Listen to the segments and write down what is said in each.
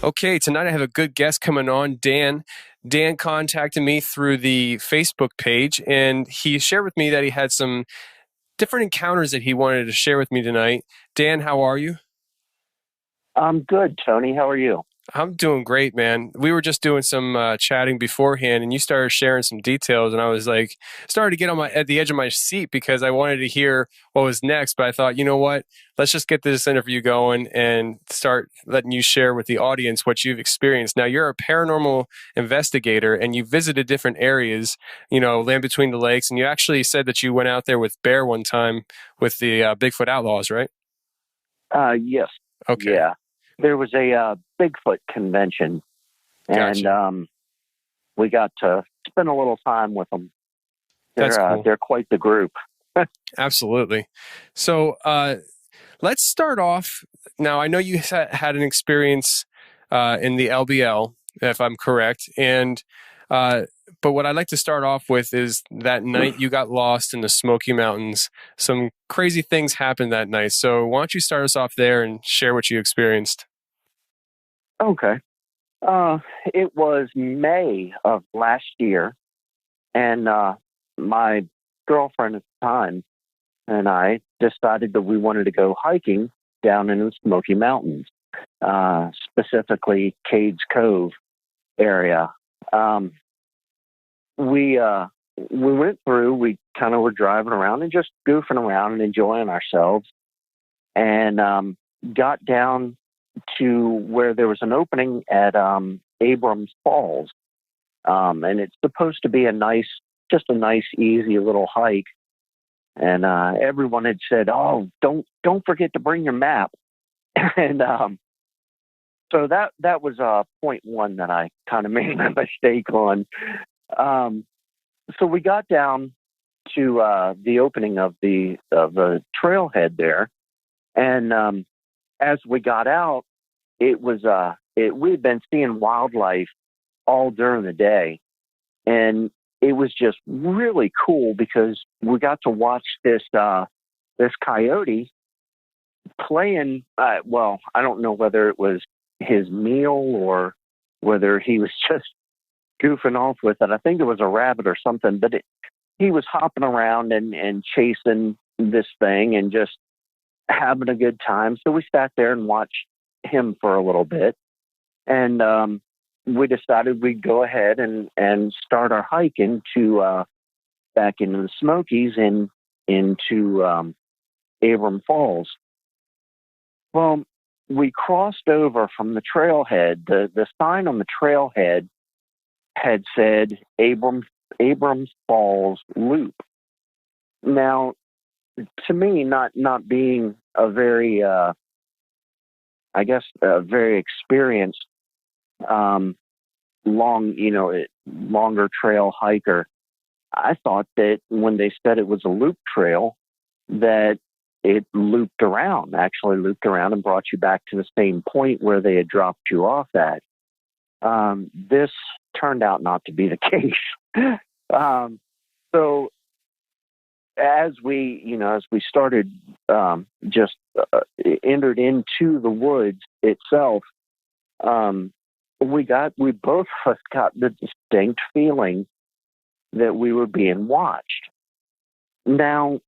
Okay, tonight I have a good guest coming on, Dan. Dan contacted me through the Facebook page, and he shared with me that he had some different encounters that he wanted to share with me tonight. Dan, how are you? I'm good, Tony. How are you? I'm doing great, man. We were just doing some chatting beforehand, and you started sharing some details, and I was like, started to get on my at the edge of my seat because I wanted to hear what was next. But I thought, you know what? Let's just get this interview going and start letting you share with the audience what you've experienced. Now, you're a paranormal investigator, and you visited different areas, land between the lakes, and you actually said that you went out there with Bear one time with the Bigfoot Outlaws, right? Yes. Okay, Yeah. There was a Bigfoot convention, and gotcha. we got to spend a little time with them. That's They're cool. they're quite the group. Absolutely. So let's start off. Now, I know you had an experience in the LBL, if I'm correct. Uh, but what I'd like to start off with is that night you got lost in the Smoky Mountains. Some crazy things happened that night. So why don't you start us off there and share what you experienced? Okay. Uh, it was May of last year, and my girlfriend at the time and I decided that we wanted to go hiking down in the Smoky Mountains, specifically Cades Cove area. Um, we we went through. We kind of were driving around and just goofing around and enjoying ourselves, and got down to where there was an opening at Abrams Falls, and it's supposed to be just a nice, easy little hike. And everyone had said, "Oh, don't forget to bring your map." and so that was point one that I kind of made a mistake on. Um, so we got down to the opening of the trailhead there, and as we got out, it was we had been seeing wildlife all during the day, and it was just really cool because we got to watch this coyote playing. Well, I don't know whether it was his meal or whether he was just goofing off with it. I think it was a rabbit or something, but he was hopping around and chasing this thing and just having a good time. So we sat there and watched him for a little bit, and we decided we'd go ahead and start our hike into back into the Smokies and into Abram Falls. Well, we crossed over from the trailhead. The sign on the trailhead had said Abrams Falls Loop. Now, to me, not being a very I guess a very experienced um, longer trail hiker, I thought that when they said it was a loop trail, that it actually looped around and brought you back to the same point where they had dropped you off at. This turned out not to be the case. So as we started, just entered into the woods itself, um, we both of us got the distinct feeling that we were being watched. Now,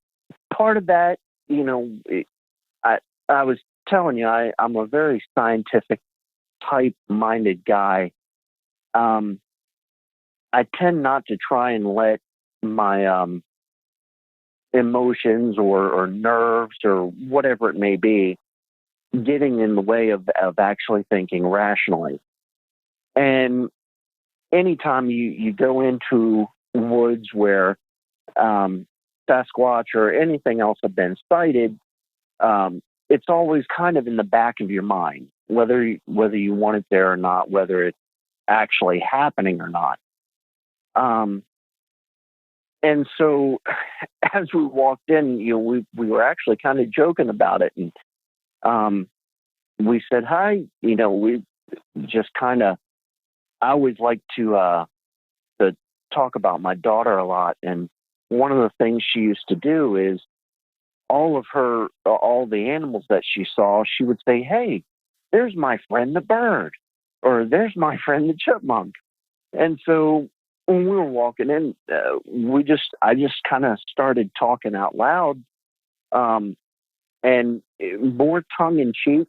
part of that, I I was telling you, I'm a very scientific type minded guy. Um, I tend not to try and let my emotions or nerves or whatever it may be getting in the way of actually thinking rationally. And anytime you go into woods where um, Sasquatch or anything else have been sighted, it's always kind of in the back of your mind, whether you want it there or not, whether it's actually happening or not. Um, and so, as we walked in, we were actually kind of joking about it, and um, we said hi. We just kind of. I always like to talk about my daughter a lot, and one of the things she used to do is all the animals that she saw, she would say, "Hey, there's my friend the bird." or there's my friend the chipmunk. And so when we were walking in, I just kind of started talking out loud, and more tongue in cheek,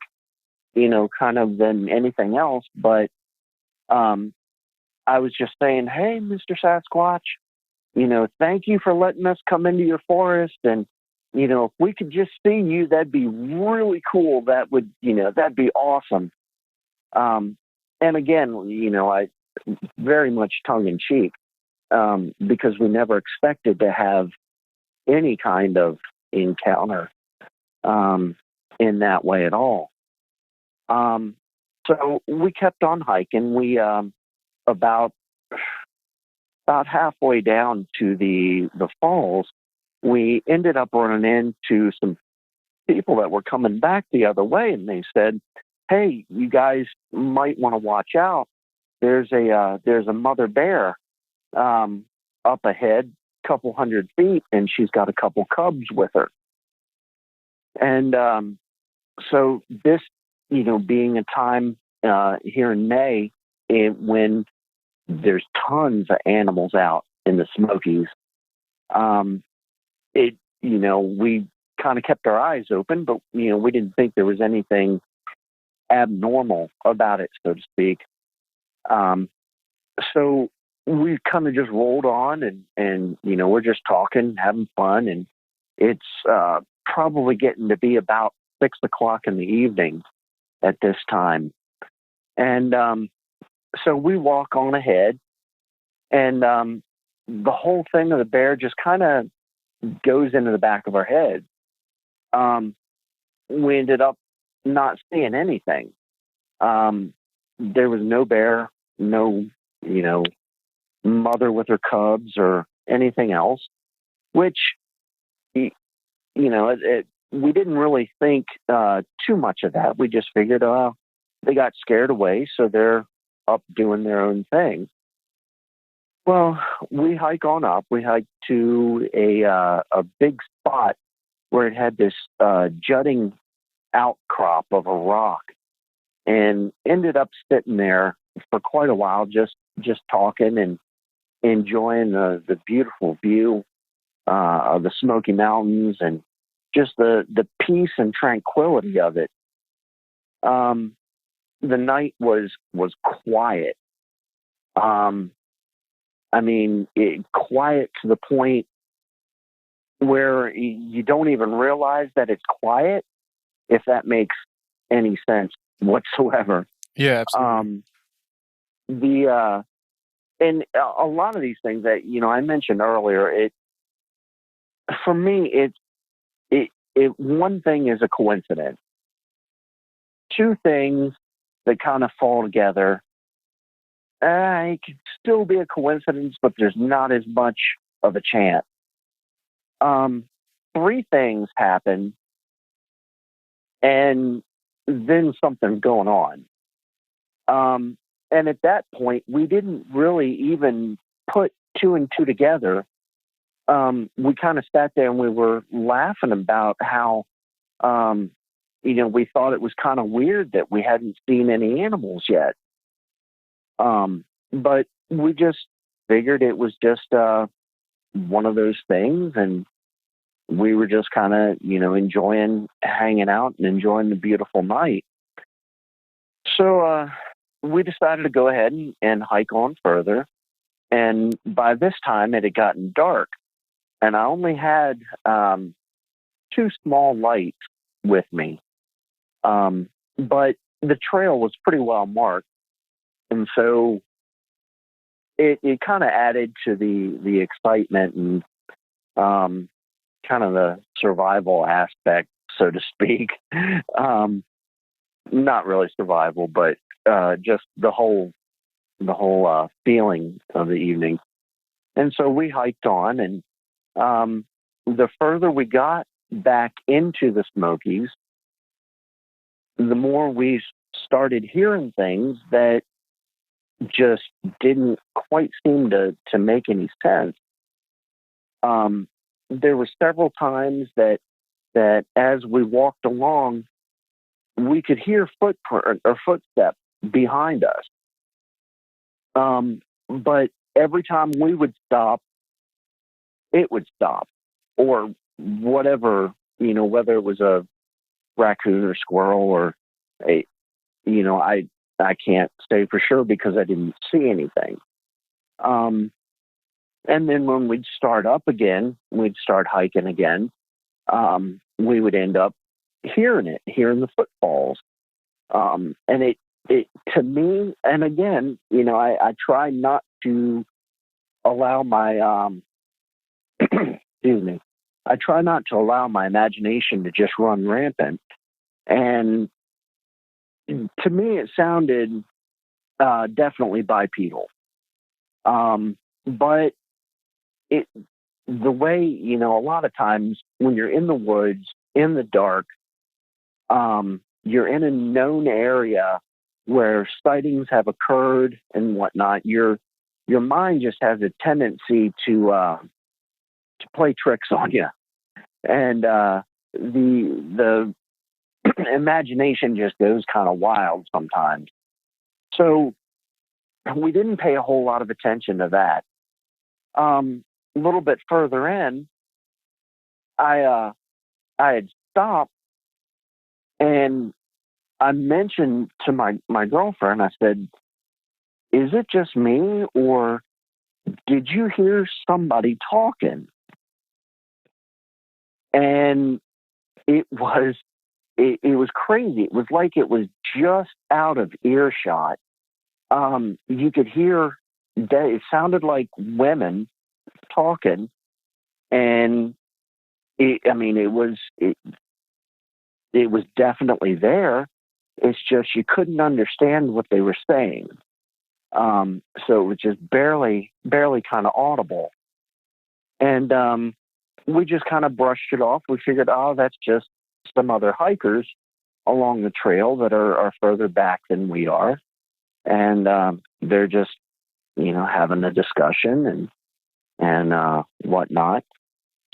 kind of than anything else. But I was just saying, hey, Mr. Sasquatch, thank you for letting us come into your forest. And, if we could just see you, that'd be really cool. That'd be awesome. And again, I very much tongue in cheek, because we never expected to have any kind of encounter, in that way at all. So we kept on hiking. We, about halfway down to the falls, we ended up running into some people that were coming back the other way, and they said, hey, you guys might want to watch out. There's a mother bear up ahead, couple 100 feet, and she's got a couple cubs with her. And so this, being a time here in May, when there's tons of animals out in the Smokies, we kind of kept our eyes open, but we didn't think there was anything abnormal about it, so to speak. So we kind of just rolled on, and we're just talking, having fun, and it's probably getting to be about 6 o'clock in the evening at this time. And so we walk on ahead, and the whole thing of the bear just kind of goes into the back of our head. We ended up not seeing anything. There was no bear, no, mother with her cubs or anything else, which, we didn't really think too much of that. We just figured, they got scared away, so they're up doing their own thing. Well, we hike on up. We hike to a big spot where it had this jutting outcrop of a rock, and ended up sitting there for quite a while, just talking and enjoying the beautiful view of the Smoky Mountains, and just the peace and tranquility of it. The night was quiet. Quiet to the point where you don't even realize that it's quiet, if that makes any sense whatsoever. Yeah, absolutely. And a lot of these things that, I mentioned earlier, for me, one thing is a coincidence. Two things that kind of fall together, it could still be a coincidence, but there's not as much of a chance. Three things happen, and then something's going on. And at that point, we didn't really even put two and two together. We kind of sat there and we were laughing about how, we thought it was kind of weird that we hadn't seen any animals yet. But we just figured it was just one of those things, and we were just kind of, enjoying hanging out and enjoying the beautiful night. So we decided to go ahead and hike on further. And by this time, it had gotten dark, and I only had two small lights with me. But the trail was pretty well marked, and so it kind of added to the excitement and kind of the survival aspect, so to speak. Not really survival, but just the whole feeling of the evening. And so we hiked on, and the further we got back into the Smokies, the more we started hearing things that just didn't quite seem to make any sense. There were several times that as we walked along, we could hear footsteps behind us. But every time we would stop, it would stop, or whatever, whether it was a raccoon or squirrel or a, I can't say for sure because I didn't see anything. And then when we'd start up again, we'd start hiking again, we would end up hearing the footfalls. And it to me, and again, I try not to allow my, excuse me, I try not to allow my imagination to just run rampant. And to me, it sounded definitely bipedal. But the way, a lot of times when you're in the woods, in the dark, you're in a known area where sightings have occurred and whatnot. Your mind just has a tendency to play tricks on you, and the imagination just goes kind of wild sometimes. So we didn't pay a whole lot of attention to that. A little bit further in, I had stopped, and I mentioned to my girlfriend, I said, "Is it just me, or did you hear somebody talking?" And it was crazy. It was like it was just out of earshot. You could hear that it sounded like women talking, and it was definitely there. It's just you couldn't understand what they were saying. So it was just barely kind of audible. And we just kind of brushed it off. We figured, oh, that's just some other hikers along the trail that are further back than we are. And they're just, having a discussion and whatnot.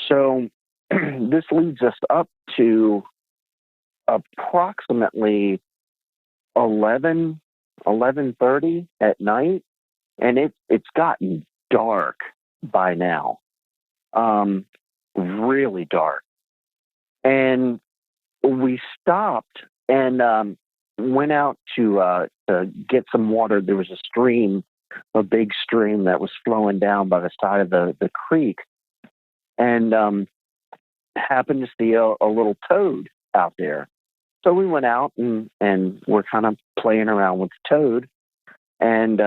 So this leads us up to approximately 11:30 at night, and it's gotten dark by now, really dark. And we stopped and went out to get some water. There was a big stream that was flowing down by the side of the creek, and happened to see a little toad out there. So we went out and we're kind of playing around with the toad. And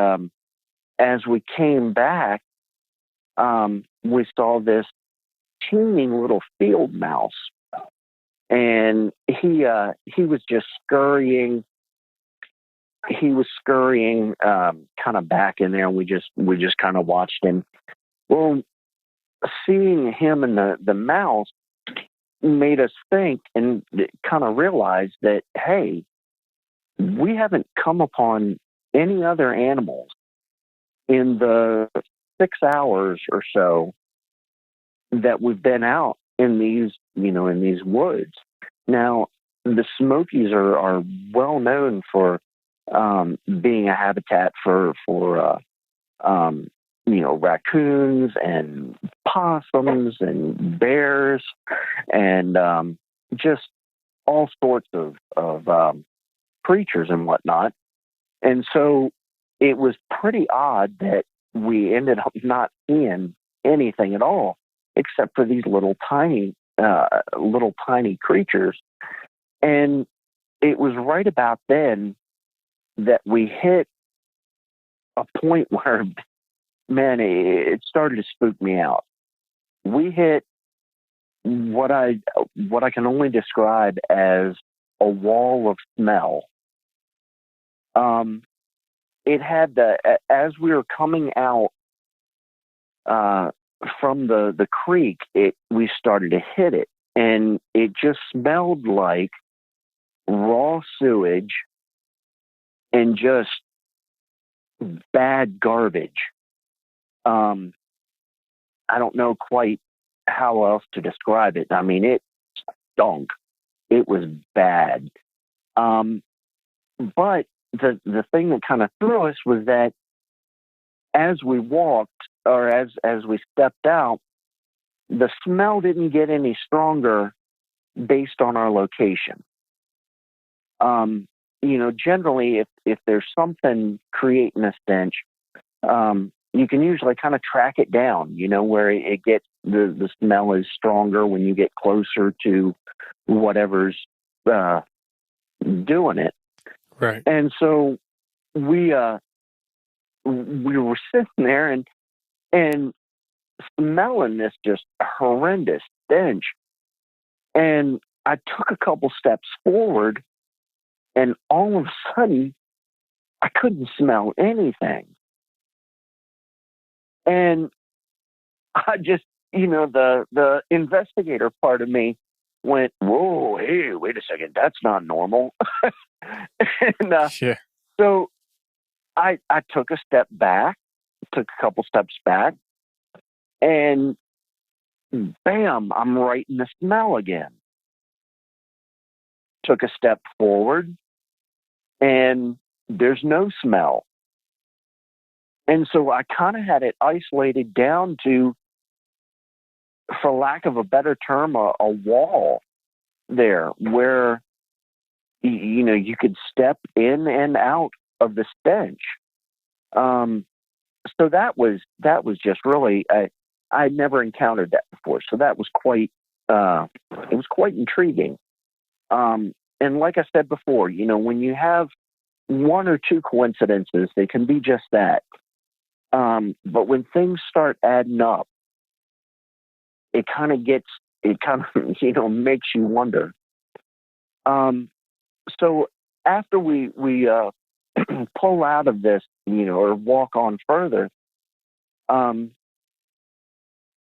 as we came back, we saw this teeny little field mouse, and he was just scurrying. He was scurrying kind of back in there, and we just kind of watched him. Well, seeing him and the mouse made us think and kind of realize that, hey, we haven't come upon any other animals in the 6 hours or so that we've been out in these woods. Now, the Smokies are well known for being a habitat for raccoons and possums and bears and just all sorts of creatures and whatnot. And so it was pretty odd that we ended up not seeing anything at all, except for these little tiny creatures. And it was right about then that we hit a point where, man, it started to spook me out. We hit what I can only describe as a wall of smell. It had as we were coming out from the creek, we started to hit it, and it just smelled like raw sewage and just bad garbage. I don't know quite how else to describe it. I mean, it stunk. It was bad. But the thing that kind of threw us was that as we walked, or as we stepped out, the smell didn't get any stronger based on our location. Generally, if there's something creating a stench, you can usually kind of track it down, where it gets, the smell is stronger when you get closer to whatever's doing it. Right. And so we were sitting there and smelling this just horrendous stench. And I took a couple steps forward, and all of a sudden, I couldn't smell anything. And I just, the investigator part of me went, whoa, hey, wait a second, that's not normal. And Yeah. so I took a couple steps back, and bam, I'm right in the smell again. Took a step forward, and there's no smell. And so I kind of had it isolated down to, for lack of a better term, a wall there where, you could step in and out of the stench. So that was just really, I'd never encountered that before. So that was quite intriguing. And like I said before, when you have one or two coincidences, they can be just that. But when things start adding up, it kind of makes you wonder. So after we pull out of this, or walk on further,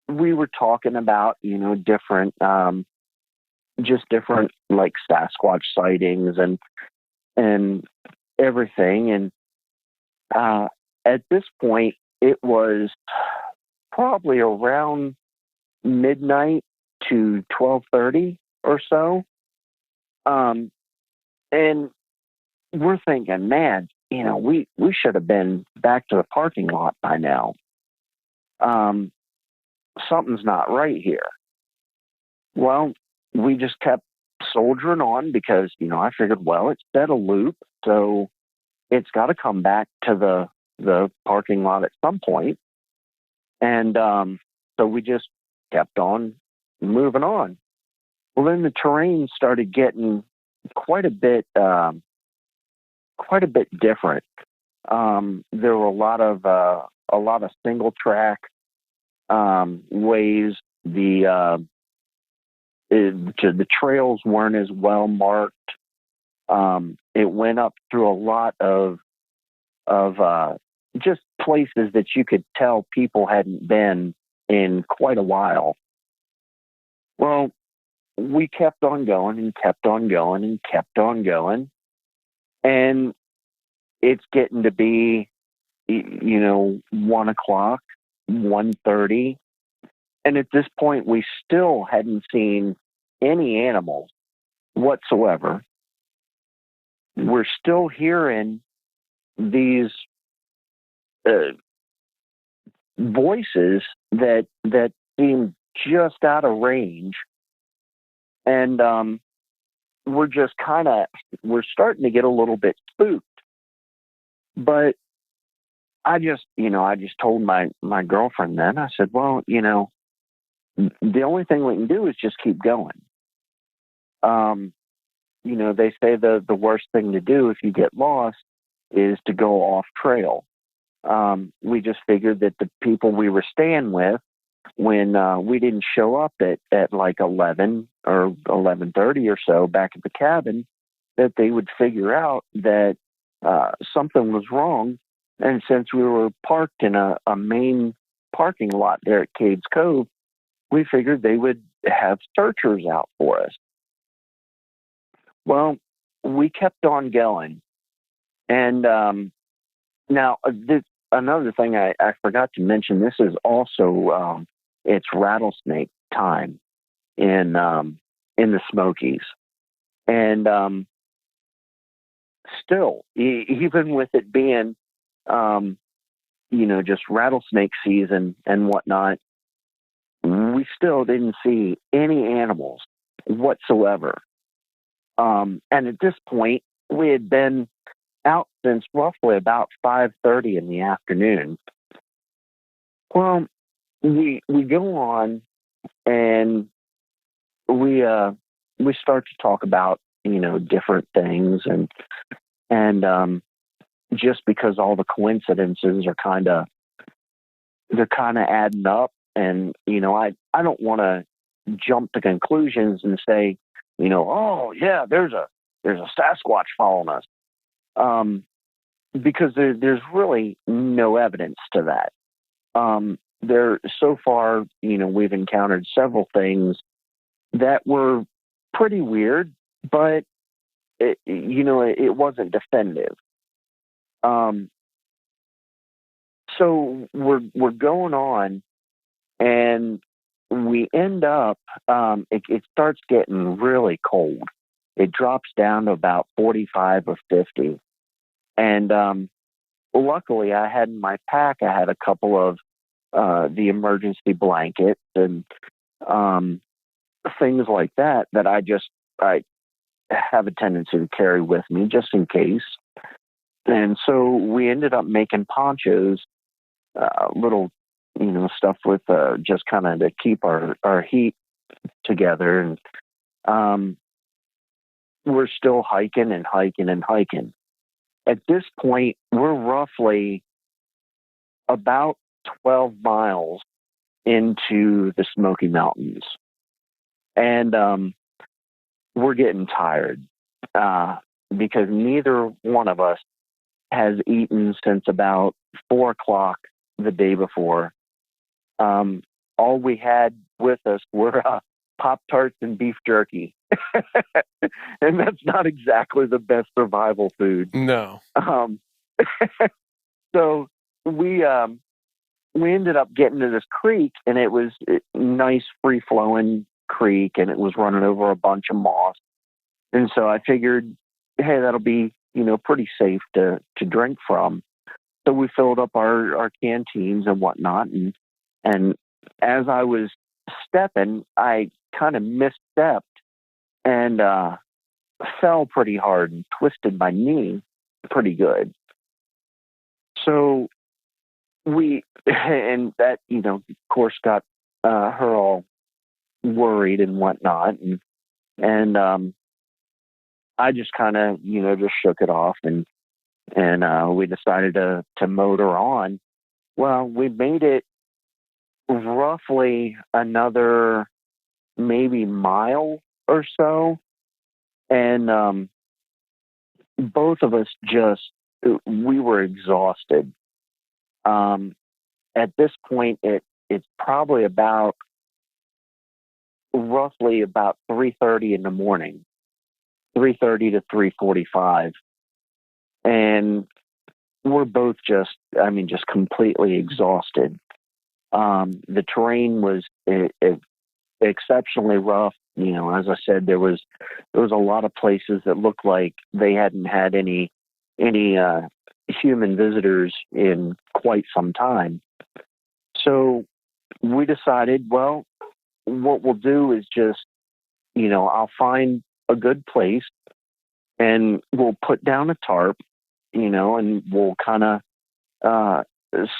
we were talking about, different, just different like Sasquatch sightings and everything. And at this point, it was probably around midnight to 12:30 or so. And we're thinking, man, we should have been back to the parking lot by now. Something's not right here. Well, we just kept soldiering on because, I figured, well, it's set a loop, so it's got to come back to the parking lot at some point. And so we just kept on moving on. Well, then the terrain started getting quite a bit different. There were a lot of single track ways. The trails weren't as well marked. It went up through a lot of just places that you could tell people hadn't been in quite a while. Well, we kept on going and kept on going and kept on going. And it's getting to be, 1 o'clock, 1:30. And at this point, we still hadn't seen any animals whatsoever. We're still hearing these voices that seem just out of range. And we're starting to get a little bit spooked. But I just told my girlfriend then, I said, well, the only thing we can do is just keep going. They say the worst thing to do if you get lost is to go off trail. We just figured that the people we were staying with, when we didn't show up at like 11 or 11:30 or so back at the cabin, that they would figure out that something was wrong. And since we were parked in a main parking lot there at Cades Cove, we figured they would have searchers out for us. Well, we kept on going. And now, another thing I forgot to mention, this is also, it's rattlesnake time in the Smokies. And still, even with it being, just rattlesnake season and whatnot, we still didn't see any animals whatsoever. And at this point, we had been out since roughly about 5:30 in the afternoon. Well, we go on and we start to talk about different things, and just because all the coincidences are they're kind of adding up, and I don't want to jump to conclusions and say oh yeah, there's a Sasquatch following us, because there's really no evidence to that. There so far, we've encountered several things that were pretty weird, but it wasn't definitive. So we're going on, and we end up. It starts getting really cold. It drops down to about 45 or 50, and luckily, I had in my pack. I had a couple of the emergency blankets and things like that I have a tendency to carry with me just in case. And so we ended up making ponchos, little, stuff with just kind of to keep our heat together. And we're still hiking and hiking and hiking. At this point, we're roughly about 12 miles into the Smoky Mountains. And we're getting tired because neither one of us has eaten since about 4 o'clock the day before. All we had with us were Pop-Tarts and beef jerky. And that's not exactly the best survival food. No. So we ended up getting to this creek, and it was a nice free-flowing creek, and it was running over a bunch of moss. And so I figured, hey, that'll be, pretty safe to drink from. So we filled up our canteens and whatnot. And as I was stepping, I kind of misstepped and fell pretty hard and twisted my knee pretty good. So and that, of course, got her all worried and whatnot. And I just kind of, just shook it off, and we decided to motor on. Well, we made it roughly another maybe mile or so, and both of us we were exhausted. At this point, it's probably roughly about 3:30 in the morning, 3:30 to 3:45, and we're both just completely exhausted. The terrain was exceptionally rough. As I said, there was a lot of places that looked like they hadn't had any human visitors in quite some time. So we decided, well, what we'll do is just, I'll find a good place, and we'll put down a tarp, and we'll kind of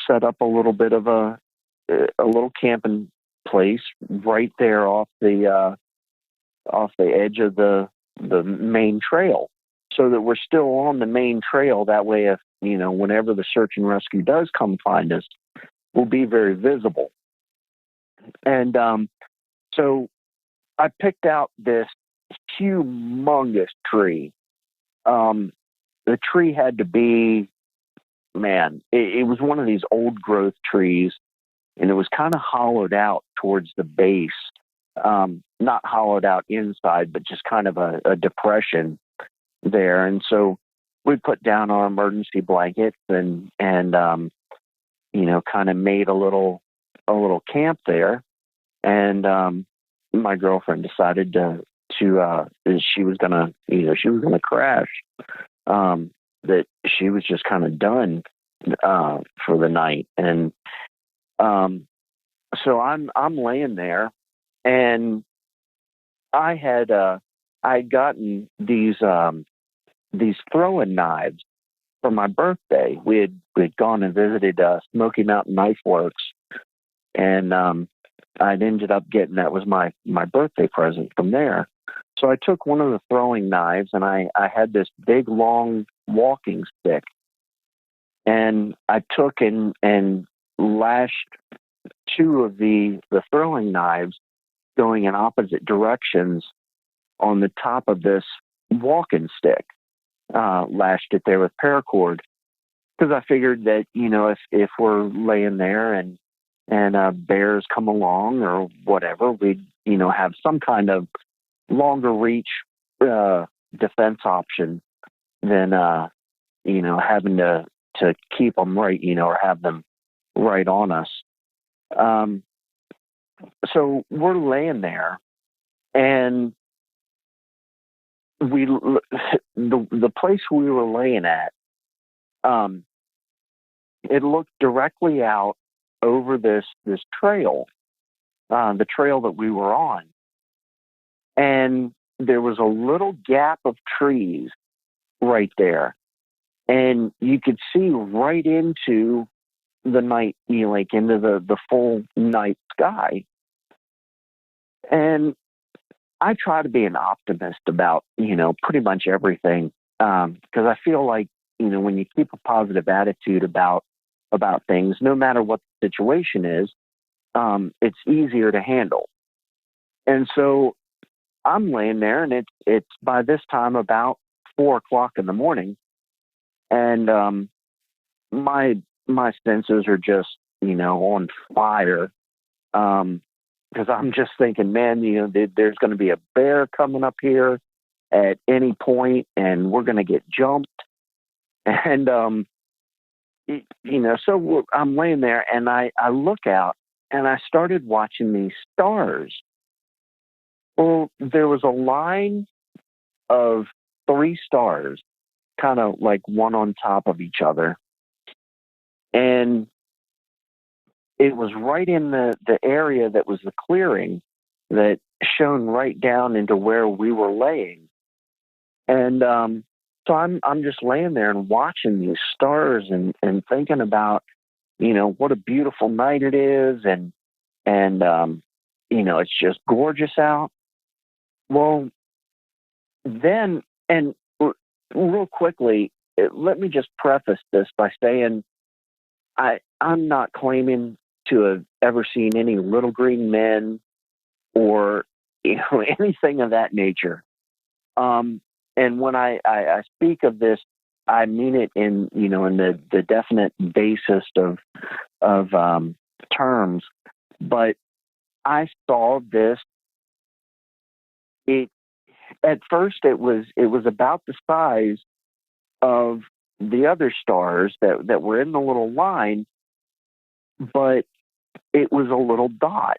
set up a little bit of a little camping place right there off the edge of the main trail, so that we're still on the main trail. That way, if whenever the search and rescue does come find us, we'll be very visible. And so I picked out this humongous tree. The tree had to be, it was one of these old growth trees, and it was kind of hollowed out towards the base. Not hollowed out inside, but just kind of a depression there. And so we put down our emergency blankets and kind of made a little camp there. And my girlfriend decided she was gonna crash. that she was just kind of done for the night. And so I'm laying there, and I had gotten these throwing knives for my birthday. We'd gone and visited Smoky Mountain Knife Works, and I'd ended up getting, that was my birthday present from there. So I took one of the throwing knives, and I had this big long walking stick, and I took and lashed two of the throwing knives going in opposite directions on the top of this walking stick, lashed it there with paracord, because I figured that, if we're laying there and bears come along or whatever, we'd, have some kind of longer reach defense option than, having to keep them right, or have them right on us. So we're laying there, and the place we were laying at, it looked directly out over this trail, the trail that we were on. And there was a little gap of trees right there. And you could see right into the night, like into the full night sky. And I try to be an optimist about, pretty much everything. Because I feel like, when you keep a positive attitude about things, no matter what the situation is, it's easier to handle. And so I'm laying there, and it's by this time about 4:00 in the morning, and my senses are just on fire, because I'm just thinking, man, there's going to be a bear coming up here at any point, and we're going to get jumped, and so I'm laying there, and I look out, and I started watching these stars. Well, there was a line of 3 stars, kind of like one on top of each other. And it was right in the area that was the clearing that shone right down into where we were laying. And so I'm just laying there and watching these stars and thinking about, what a beautiful night it is. And it's just gorgeous out. Well, then, and real quickly, let me just preface this by saying I'm not claiming to have ever seen any little green men or anything of that nature. And when I speak of this, I mean it in in the definite basis of terms. But I saw this. At first it was about the size of the other stars that were in the little line, but it was a little dot.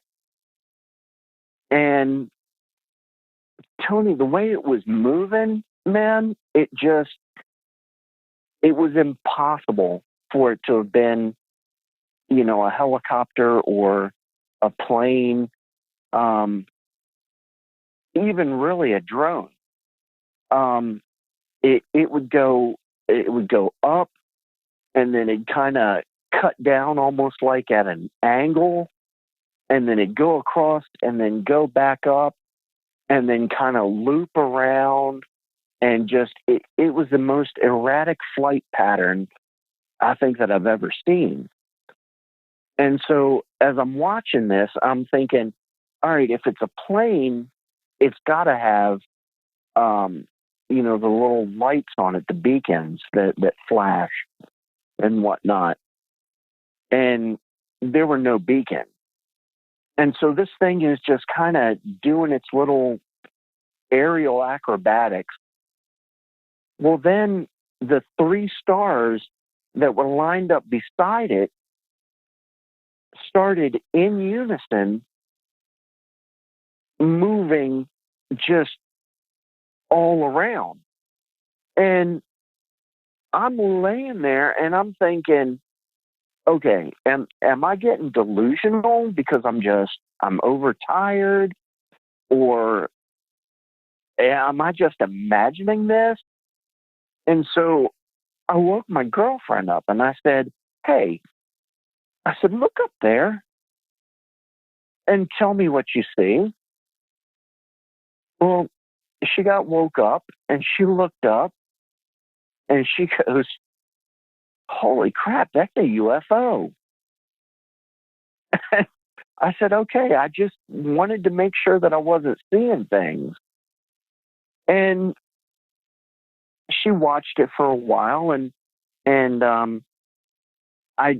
And Tony, the way it was moving, man, it was impossible for it to have been, a helicopter or a plane, even really a drone. It would go up, and then it kind of cut down almost like at an angle, and then it'd go across and then go back up and then kind of loop around, and just it was the most erratic flight pattern I think that I've ever seen. And so as I'm watching this, I'm thinking, all right, if it's a plane, it's got to have the little lights on it, the beacons that flash and whatnot. And there were no beacons. And so this thing is just kind of doing its little aerial acrobatics. Well, then the 3 stars that were lined up beside it started in unison moving just all around. And I'm laying there and I'm thinking, okay, am I getting delusional because I'm overtired, or am I just imagining this? And so I woke my girlfriend up and I said, hey, I said, look up there and tell me what you see. Well, she got woke up and she looked up and she goes, holy crap, that's a UFO. I said, okay, I just wanted to make sure that I wasn't seeing things. And she watched it for a while, and I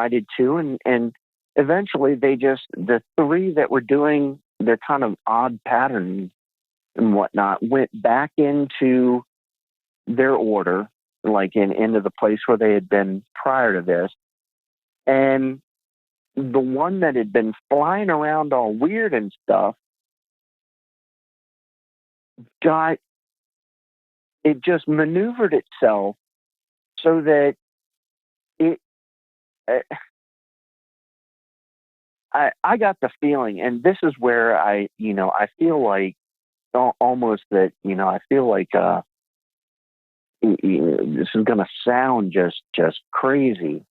did too. And eventually the three that were doing their kind of odd patterns and whatnot went back into their order, like into the place where they had been prior to this. And the one that had been flying around all weird and stuff got, it just maneuvered itself so that it, I got the feeling, and this is where I feel like almost that, I feel like, this is going to sound just crazy,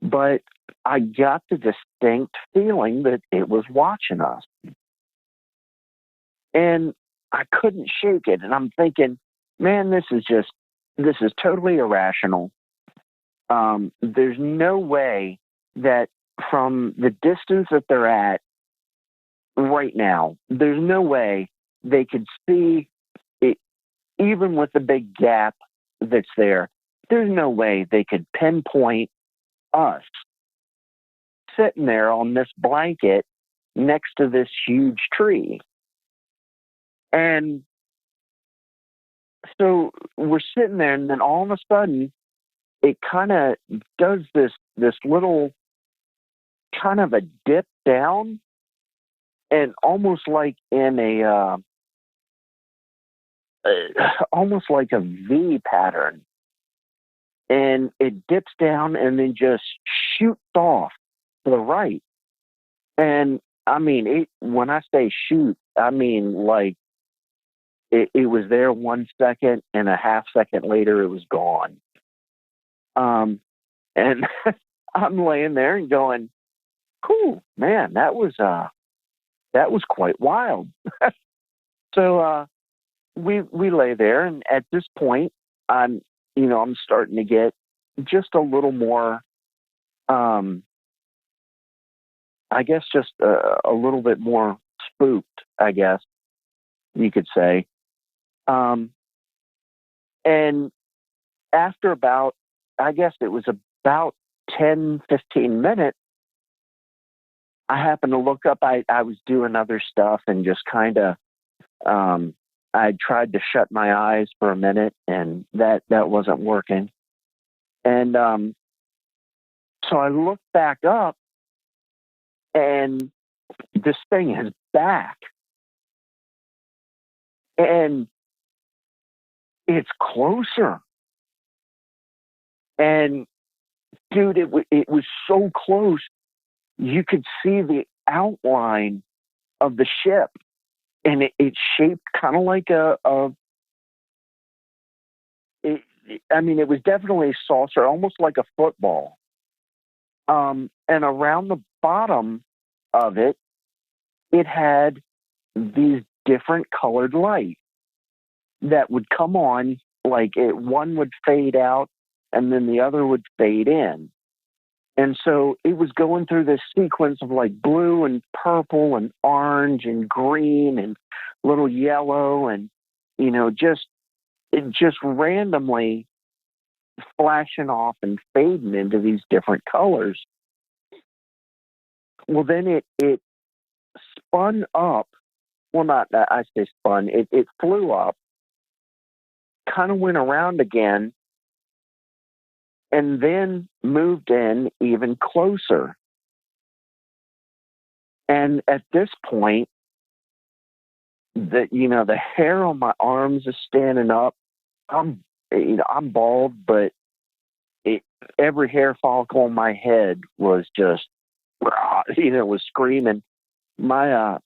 but I got the distinct feeling that it was watching us, and I couldn't shake it. And I'm thinking, man, this is totally irrational. There's no way that from the distance that they're at right now, there's no way they could see it, even with the big gap that's there. There's no way they could pinpoint us sitting there on this blanket next to this huge tree. And so we're sitting there, and then all of a sudden, it kind of does this little kind of a dip down, and almost like in almost like a V pattern, and it dips down and then just shoots off to the right. And I mean, when I say shoot, I mean like it was there 1 second, and a half second later it was gone. And I'm laying there and going, cool, man, that was quite wild. So we lay there, and at this point, I'm starting to get just a little more, I guess, just a little bit more spooked, I guess you could say. And after about, I guess it was about 10, 15 minutes, I happened to look up. I was doing other stuff and just kind of, I tried to shut my eyes for a minute, and that wasn't working. And so I looked back up, and this thing is back, and it's closer. And dude, it was so close, you could see the outline of the ship, and it's shaped kind of like it was definitely a saucer, almost like a football. And around the bottom of it, it had these different colored lights that would come on, like one would fade out and then the other would fade in. And so it was going through this sequence of like blue and purple and orange and green and little yellow, and just randomly flashing off and fading into these different colors. Well, then it spun up. Well, not that I say spun. It flew up, kind of went around again, and then moved in even closer. And at this point, the hair on my arms is standing up. I'm I'm bald, but every hair follicle on my head was just, was screaming. My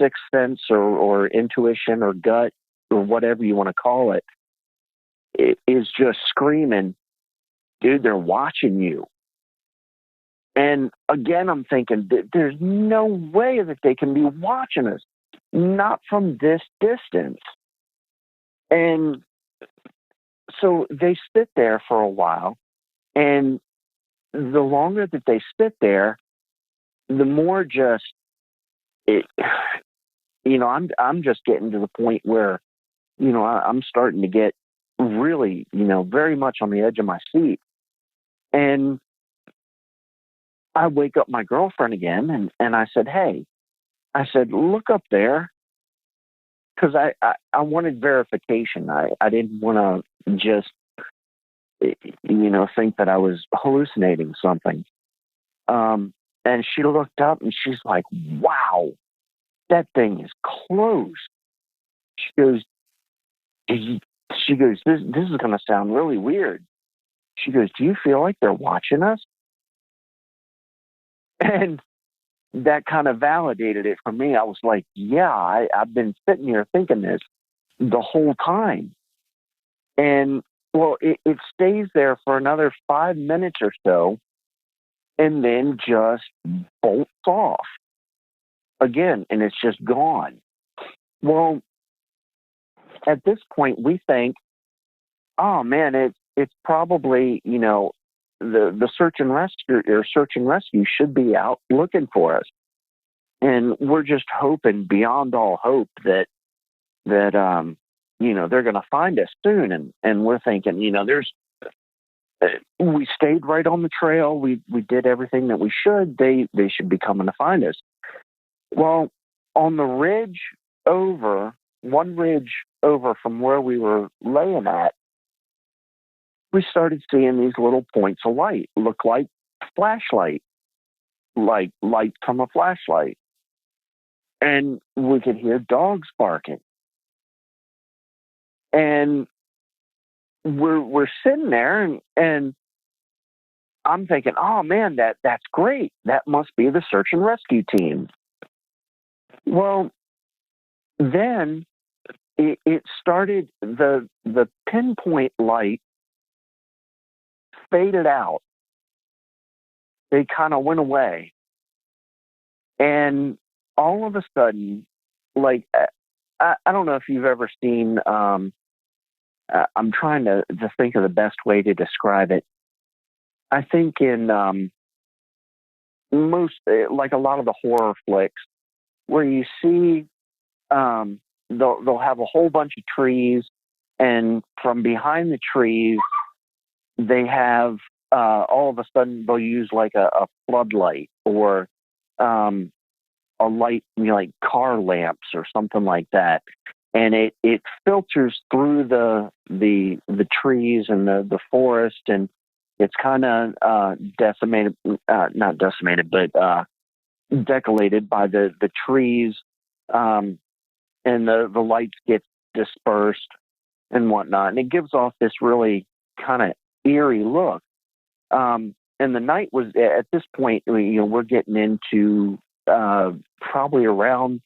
sixth sense or intuition or gut or whatever you want to call it, it is just screaming, dude, they're watching you. And again, I'm thinking, there's no way that they can be watching us, not from this distance. And so they sit there for a while, and the longer that they sit there, the more just I'm just getting to the point where, I'm starting to get really, very much on the edge of my seat. And I wake up my girlfriend again, and I said, hey, look up there. Because I wanted verification. I didn't want to just, think that I was hallucinating something. And she looked up and she's like, wow, that thing is close. She goes, this is going to sound really weird. She goes, do you feel like they're watching us? And that kind of validated it for me. I was like, yeah, I've been sitting here thinking this the whole time. And well, it stays there for another 5 minutes or so, and then just bolts off again, and it's just gone. Well, at this point, we think, oh man, it's probably, the search and rescue should be out looking for us, and we're just hoping beyond all hope that they're going to find us soon. And we're thinking, we stayed right on the trail. We did everything that we should. They should be coming to find us. Well, on the one ridge over from where we were laying at, we started seeing these little points of light, look like flashlight, like light from a flashlight. And we could hear dogs barking. And we're sitting there, and I'm thinking, oh man, that's great. That must be the search and rescue team. Well, then it started, the pinpoint light faded out. They kind of went away. And all of a sudden, like, I don't know if you've ever seen, I'm trying to think of the best way to describe it. I think in like a lot of the horror flicks, where you see they'll have a whole bunch of trees, and from behind the trees, they have all of a sudden they'll use like a floodlight or a light, like car lamps or something like that. And it filters through the trees and the forest, and it's kind of not decimated, but decorated by the trees, and the lights get dispersed and whatnot, and it gives off this really kind of eerie look. And the night was, at this point, we're getting into probably around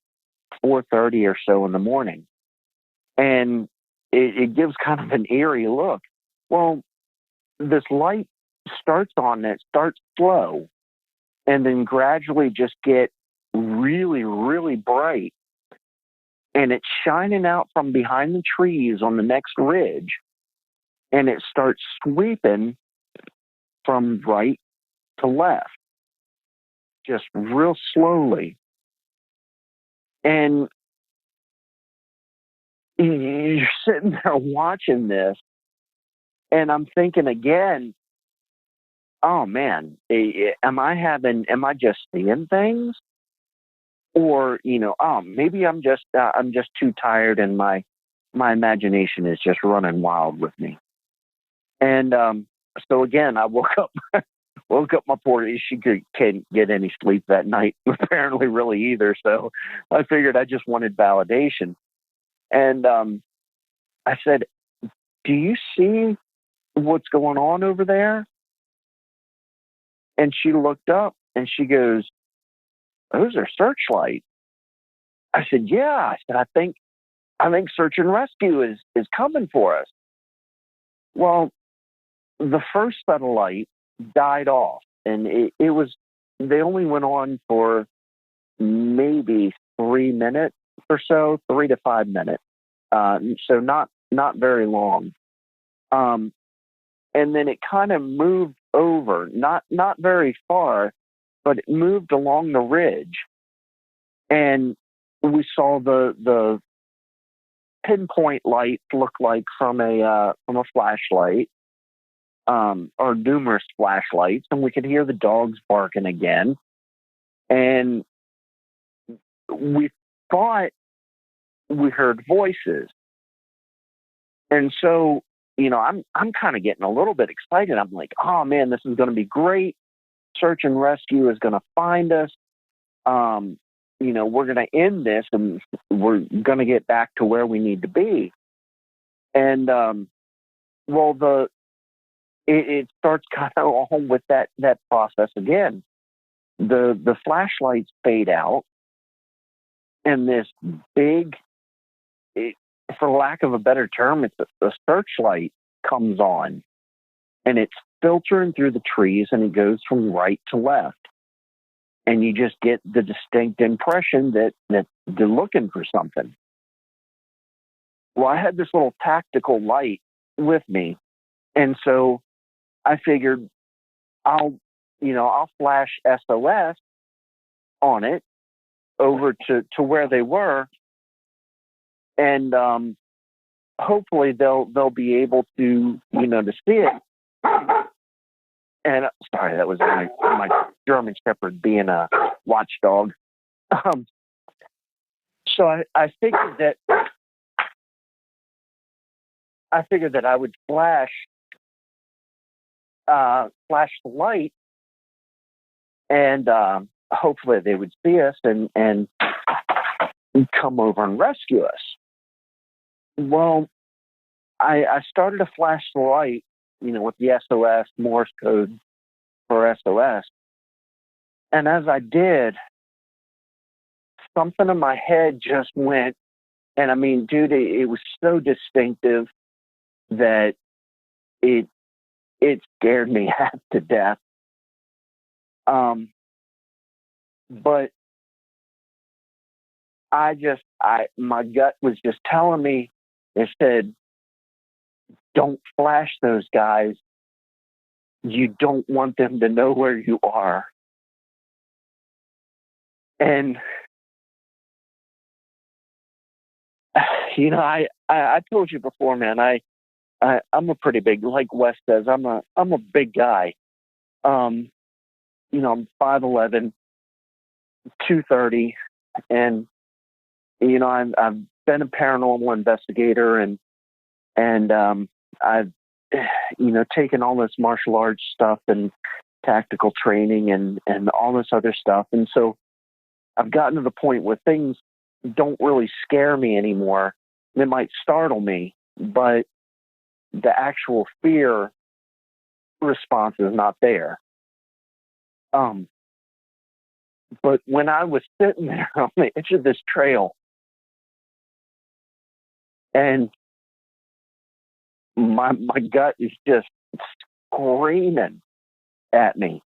4:30 or so in the morning. And it gives kind of an eerie look. Well, this light starts slow, and then gradually just get really, really bright. And it's shining out from behind the trees on the next ridge, and it starts sweeping from right to left, just real slowly. And you're sitting there watching this, and I'm thinking again, oh man, am I just seeing things? Or, maybe I'm just too tired, and my imagination is just running wild with me. And so again, I woke up my poor, she can't get any sleep that night, apparently really either. So I figured I just wanted validation. And I said, do you see what's going on over there? And she looked up and she goes, those are searchlights. I said, yeah. I said, I think search and rescue is coming for us. Well, the first set of lights died off, and it was, they only went on for maybe 3 minutes or so, 3 to 5 minutes. So not very long. And then it kind of moved over, not very far, but it moved along the ridge. And we saw the pinpoint light look like from a flashlight, or numerous flashlights, and we could hear the dogs barking again. And we thought we heard voices. And so, I'm kind of getting a little bit excited. I'm like, oh man, this is going to be great. Search and rescue is going to find us. We're going to end this and we're going to get back to where we need to be. And, it starts kind of on with that process again. The flashlights fade out, and this big, for lack of a better term, it's a searchlight comes on, and it's filtering through the trees, and it goes from right to left. And you just get the distinct impression that they're looking for something. Well, I had this little tactical light with me, and so I figured I'll flash SOS on it over to where they were, and hopefully they'll be able to to see it. And sorry, that was my German Shepherd being a watchdog. So I figured that I would flash the light, and hopefully they would see us and come over and rescue us. Well, I started to flash the light, with the SOS, Morse code for SOS. And as I did, something in my head just went, and I mean, dude, it was so distinctive that it scared me half to death. But my gut was just telling me, it said, don't flash those guys. You don't want them to know where you are. And, I told you before, man, I'm a pretty big, like Wes says, I'm a big guy. I'm 5'11", 230, and I've been a paranormal investigator, and I've taken all this martial arts stuff and tactical training and all this other stuff, and so I've gotten to the point where things don't really scare me anymore. They might startle me, but the actual fear response is not there. But when I was sitting there on the edge of this trail, and my gut is just screaming at me,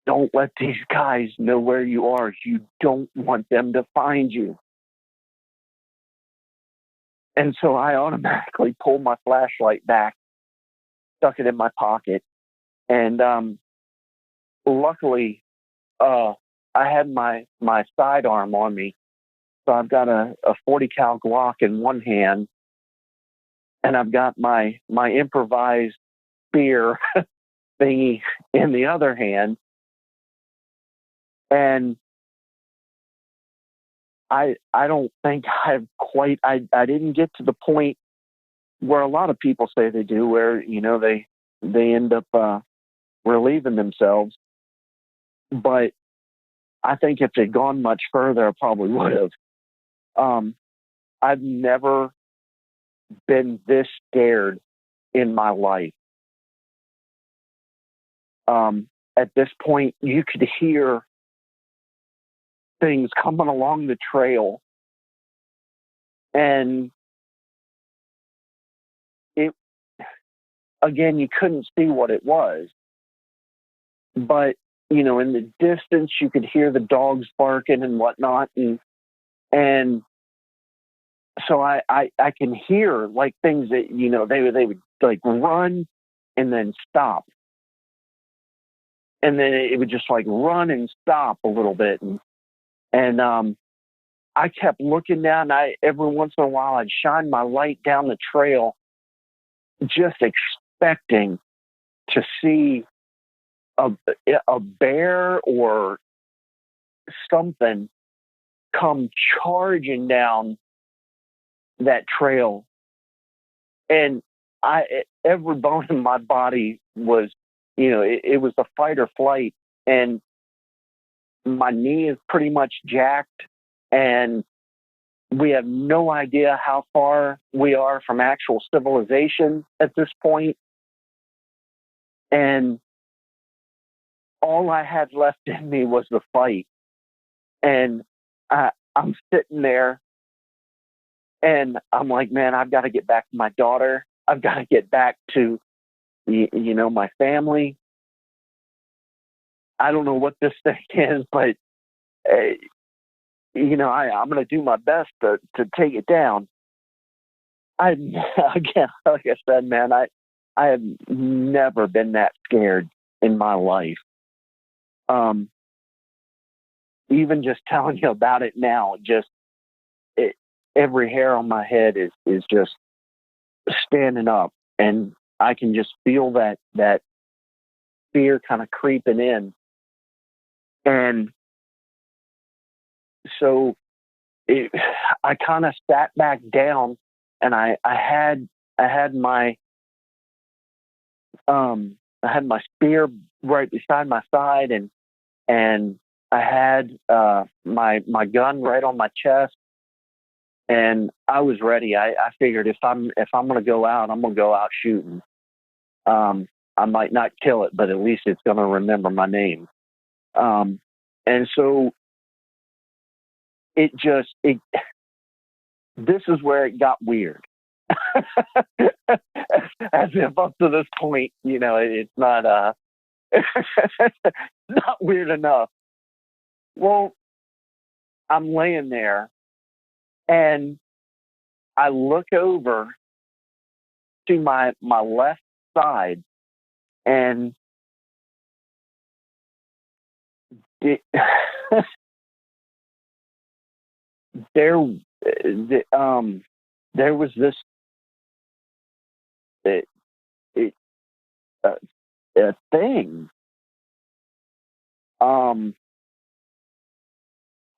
don't let these guys know where you are. You don't want them to find you. And so I automatically pulled my flashlight back, stuck it in my pocket, and luckily I had my sidearm on me. So I've got a 40 cal Glock in one hand, and I've got my improvised spear thingy in the other hand. And I don't think I didn't get to the point where a lot of people say they do, where, they end up relieving themselves. But I think if they'd gone much further, I probably would have. I've never been this scared in my life. At this point, you could hear things coming along the trail, and it, again, you couldn't see what it was, but in the distance, you could hear the dogs barking and whatnot, and so I can hear like things that they would like run and then stop, and then it would just like run and stop a little bit, and I kept looking down. Every once in a while I'd shine my light down the trail, just expecting to see a bear or something come charging down that trail. And every bone in my body was, it was the fight or flight. And my knee is pretty much jacked, and we have no idea how far we are from actual civilization at this point. And all I had left in me was the fight. And I'm sitting there, and I'm like, man, I've got to get back to my daughter. I've got to get back to, my family. I don't know what this thing is, but, I'm going to do my best to take it down. Again, like I said, man, I have never been that scared in my life. Even just telling you about it now, every hair on my head is just standing up, and I can just feel that fear kind of creeping in. And so I kind of sat back down, and I had my spear right beside my side, and I had my gun right on my chest, and I was ready. I figured if I'm going to go out, I'm going to go out shooting. I might not kill it, but at least it's going to remember my name. And so this is where it got weird. As if up to this point, it's not not weird enough. Well, I'm laying there, and I look over to my left side, and there was this a thing.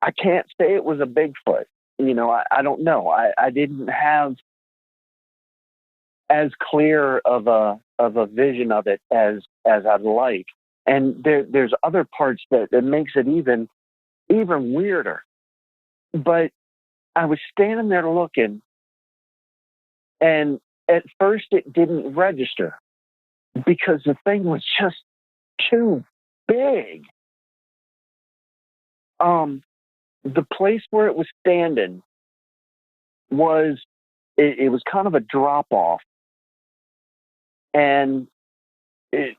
I can't say it was a Bigfoot. I don't know. I didn't have as clear of a vision of it as I'd like. And there's other parts that makes it even weirder. But I was standing there looking, and at first it didn't register because the thing was just too big. The place where it was standing was it was kind of a drop off, and it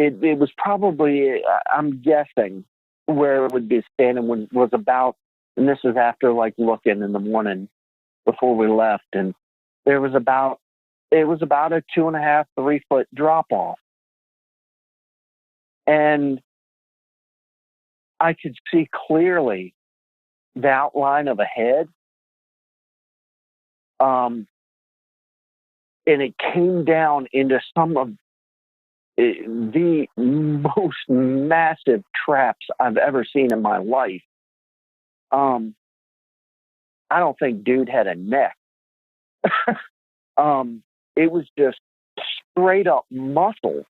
was probably, I'm guessing, where it would be standing was about, and this is after like looking in the morning before we left, and it was about a 2.5, 3 foot drop off, and I could see clearly the outline of a head. And it came down into some of the most massive traps I've ever seen in my life. I don't think dude had a neck. It was just straight up muscle,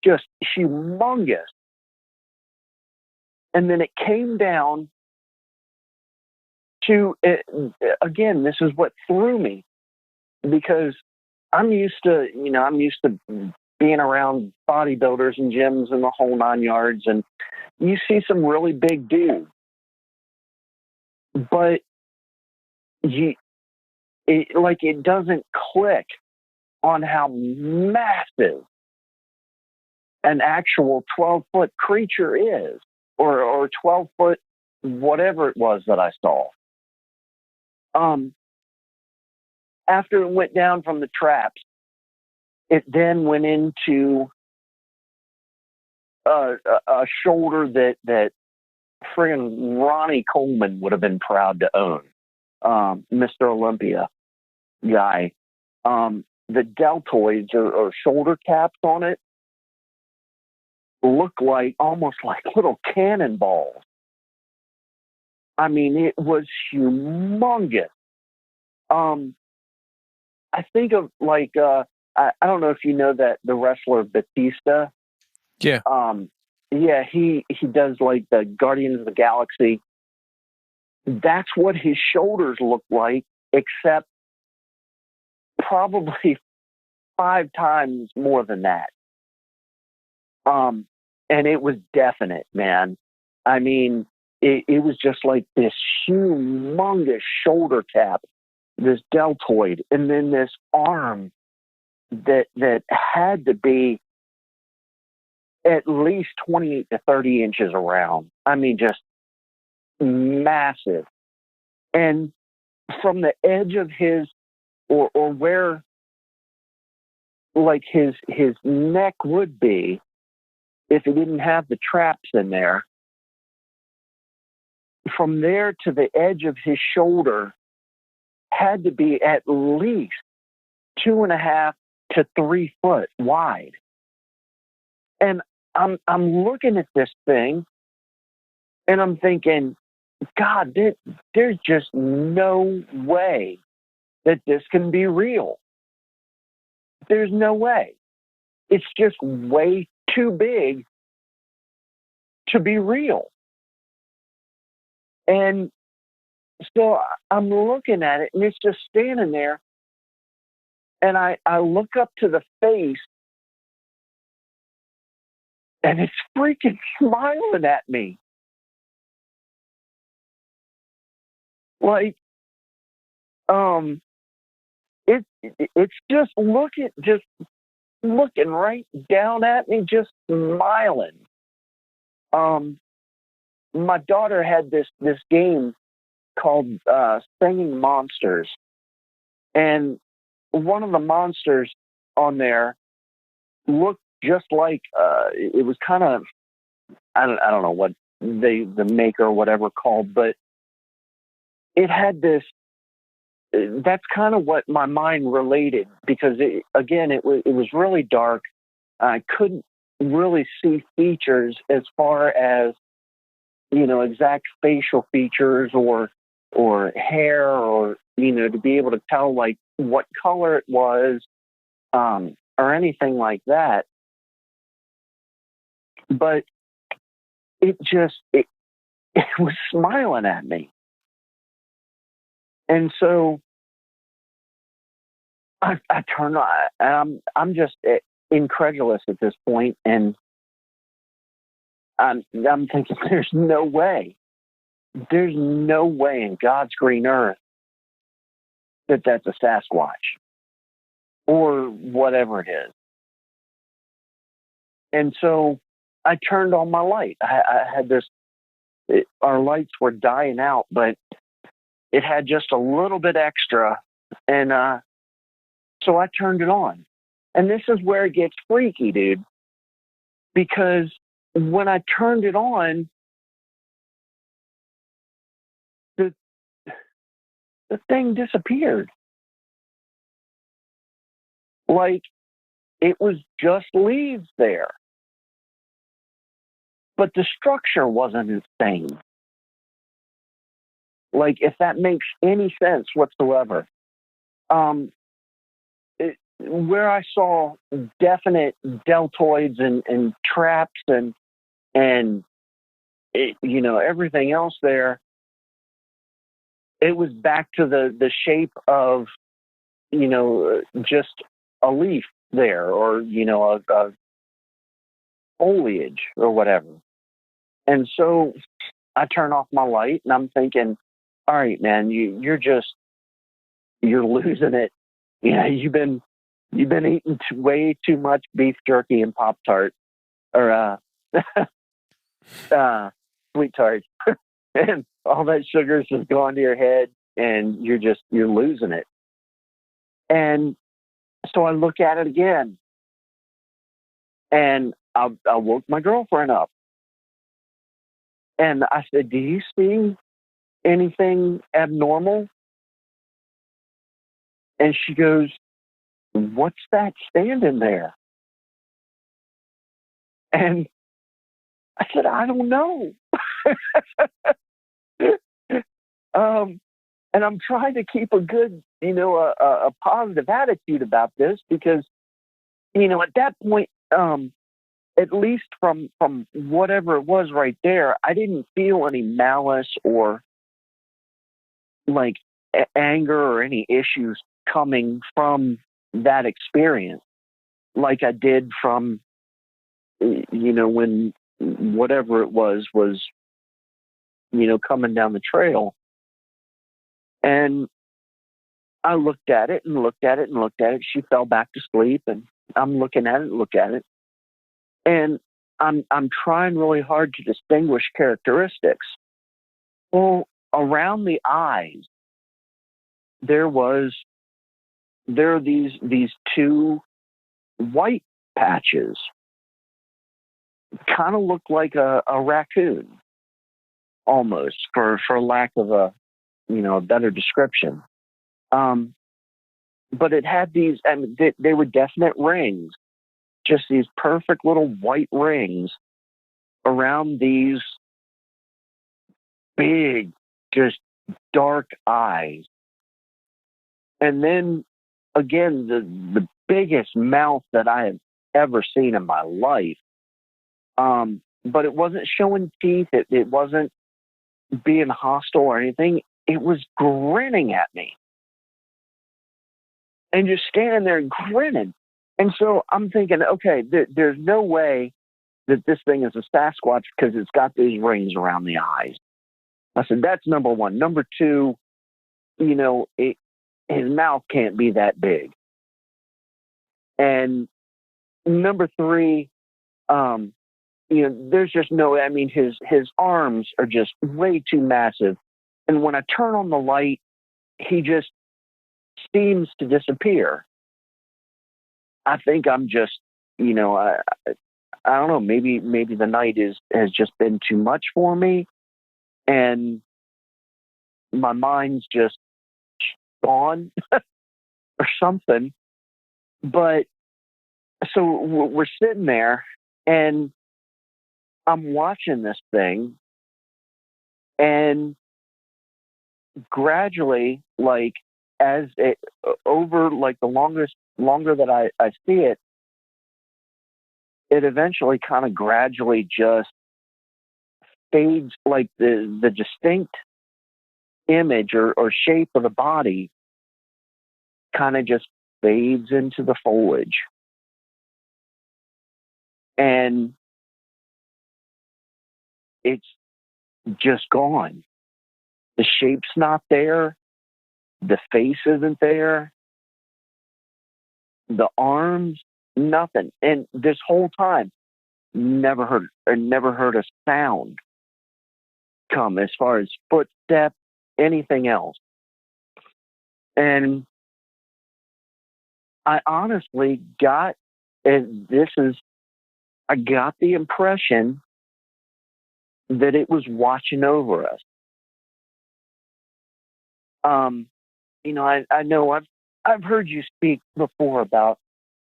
just humongous. And then it came down to, again, this is what threw me. because I'm used to being around bodybuilders and gyms and the whole 9 yards, and you see some really big dudes, but it doesn't click on how massive an actual 12-foot creature is, or 12-foot whatever it was that I saw. After it went down from the traps, it then went into a shoulder that friggin' Ronnie Coleman would have been proud to own. Mr. Olympia guy. The deltoids or shoulder caps on it look almost like little cannonballs. I mean, it was humongous. I think of I don't know if you know that the wrestler Batista. Yeah. Yeah, he does like the Guardians of the Galaxy. That's what his shoulders look like, except probably 5 times more than that. And it was definite, man. I mean, it was just like this humongous shoulder cap, this deltoid, and then this arm that had to be at least 28 to 30 inches around. I mean, just massive. And from the edge of his, or where like his neck would be, if he didn't have the traps in there, from there to the edge of his shoulder had to be at least 2.5 to 3 foot wide. And I'm looking at this thing and I'm thinking, God, there's just no way that this can be real. There's no way. It's just way too big to be real. And so I'm looking at it and it's just standing there. And I look up to the face and it's freaking smiling at me. Like, it's just looking right down at me, just smiling. My daughter had this game called Singing Monsters, and one of the monsters on there looked just like it was kind of I don't know what the maker or whatever called, but it had this. That's kind of what my mind related, because it was really dark. I couldn't really see features as far as, exact facial features or hair, or, to be able to tell like what color it was, or anything like that. But it was smiling at me. And so I turned on. I'm just incredulous at this point, and I'm thinking, there's no way in God's green earth that that's a Sasquatch or whatever it is. And so I turned on my light. I had our lights were dying out, but it had just a little bit extra, and so I turned it on. And this is where it gets freaky, dude, because when I turned it on, the thing disappeared. Like it was just leaves there. But the structure wasn't the same. Like, if that makes any sense whatsoever. Where I saw definite deltoids and traps and everything else there, it was back to the shape of just a leaf there, or, a foliage or whatever. And so I turn off my light and I'm thinking, all right, man, you're losing it. Yeah, you've been eating way too much beef jerky and Pop-Tart, or sweet tarts, and all that sugar's just gone to your head, and you're losing it. And so I look at it again, and I woke my girlfriend up, and I said, "Do you see anything abnormal?" And she goes, "What's that standing there?" And I said, "I don't know." And I'm trying to keep a good, a positive attitude about this, because, at that point, at least from whatever it was right there, I didn't feel any malice or like anger or any issues coming from that experience, like I did from, when whatever it was, coming down the trail. And I looked at it and looked at it and looked at it. She fell back to sleep, and I'm looking at it and look at it. And I'm trying really hard to distinguish characteristics. Well, around the eyes, there are these two white patches, kind of look like a raccoon, almost, for lack of a better description. But it had these, and they were definite rings, just these perfect little white rings around these big, just dark eyes. And then again, the biggest mouth that I have ever seen in my life. But it wasn't showing teeth. It wasn't being hostile or anything. It was grinning at me, and just standing there grinning. And so I'm thinking, okay, there's no way that this thing is a Sasquatch, because it's got these rings around the eyes. I said, that's number one. Number two, his mouth can't be that big. And number three, there's just no, his arms are just way too massive. And when I turn on the light, he just seems to disappear. I think I'm just, I don't know, maybe the night has just been too much for me, and my mind's just gone or something. But so we're sitting there, and I'm watching this thing, and gradually, like, as it over, like, the longer that I see it, it eventually kind of gradually just fades, like the distinct image or shape of the body kind of just fades into the foliage. And it's just gone. The shape's not there. The face isn't there. The arms, nothing. And this whole time, never heard a sound come, as far as footsteps, anything else. And I honestly got, I got the impression that it was watching over us. I know I've heard you speak before about,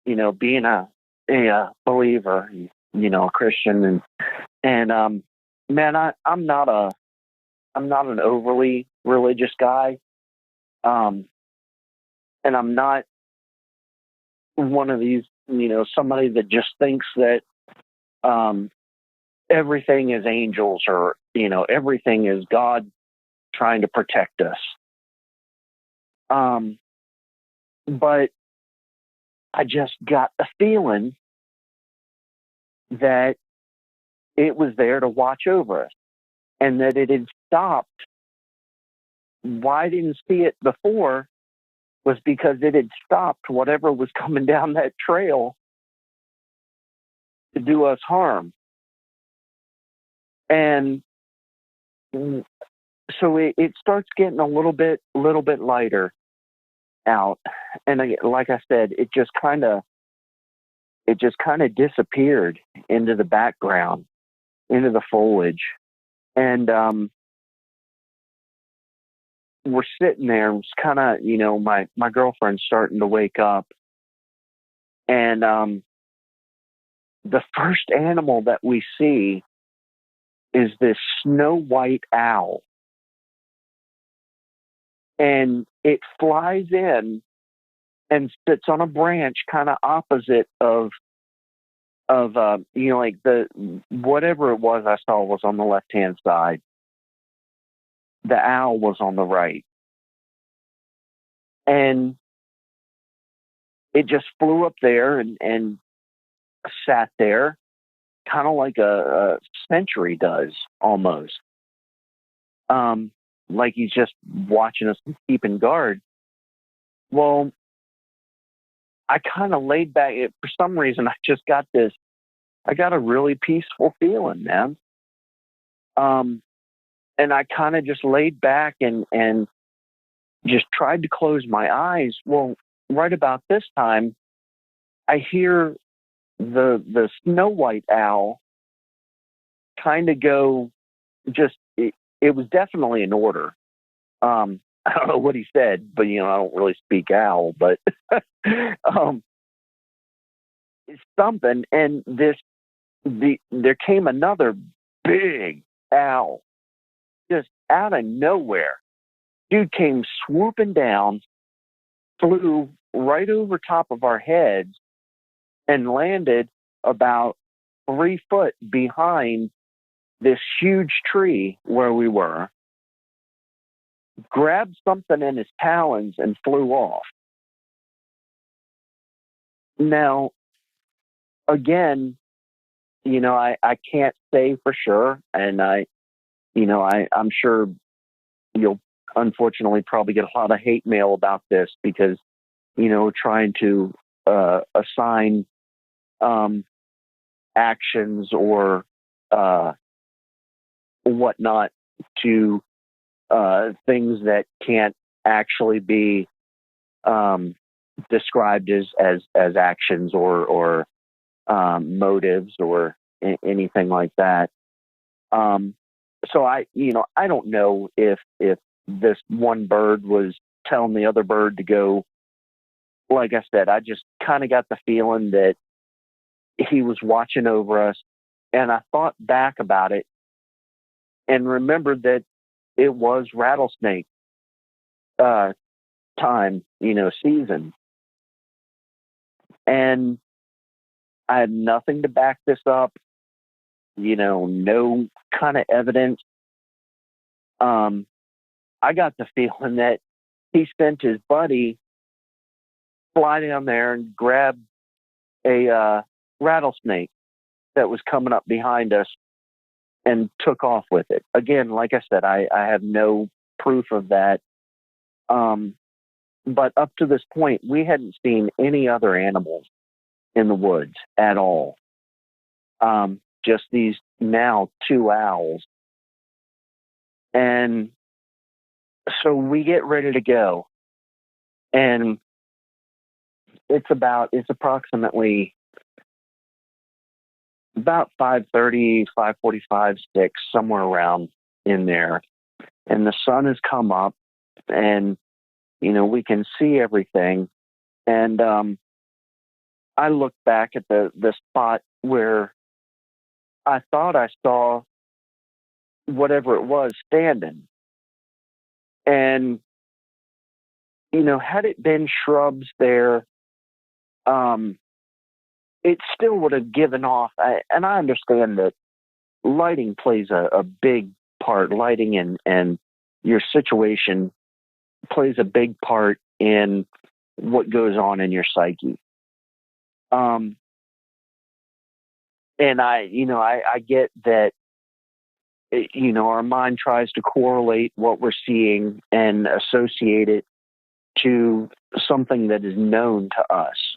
being a believer, a Christian, and man, I'm not an overly religious guy, and I'm not one of these, somebody that just thinks that everything is angels, or everything is God trying to protect us. but I just got the feeling that it was there to watch over us and that it had stopped. Why I didn't see it before was because it had stopped whatever was coming down that trail to do us harm. And so it starts getting a little bit lighter out. And like I said, it just kind of disappeared into the background, into the foliage. And we're sitting there, it's kind of, my girlfriend's starting to wake up. And the first animal that we see is this snow white owl. And it flies in and sits on a branch kind of opposite of like the whatever it was I saw was on the left-hand side. The owl was on the right. And it just flew up there and sat there, kind of like a sentry does, almost. Like he's just watching us and keeping guard. Well, I kind of laid back. For some reason, I got a really peaceful feeling, man. And I kind of just laid back and just tried to close my eyes. Well, right about this time, I hear the snow white owl kind of go, it was definitely an order. I don't know what he said, but I don't really speak owl, but it's something. And there came another big owl just out of nowhere. Dude came swooping down, flew right over top of our heads, and landed about 3 foot behind this huge tree where we were, grabbed something in his talons and flew off. Now, again, I can't say for sure, and I'm sure you'll unfortunately probably get a lot of hate mail about this because, trying to assign actions or whatnot to things that can't actually be described as actions or motives or anything like that. So I don't know if this one bird was telling the other bird to go. Like I said, I just kind of got the feeling that he was watching over us, and I thought back about it and remembered that it was rattlesnake time, season. And I had nothing to back this up, no kind of evidence. I got the feeling that he sent his buddy fly down there and grab a rattlesnake that was coming up behind us and took off with it. Again, like I said, I have no proof of that. But up to this point, we hadn't seen any other animals in the woods at all. Just these now 2 owls. And so we get ready to go. And it's approximately about 5:30, 5:45, 6, somewhere around in there. And the sun has come up and, we can see everything. And I looked back at the spot where I thought I saw whatever it was standing. And, had it been shrubs there, it still would have given off. And I understand that lighting plays a big part. Lighting and your situation plays a big part in what goes on in your psyche. And I get that, our mind tries to correlate what we're seeing and associate it to something that is known to us.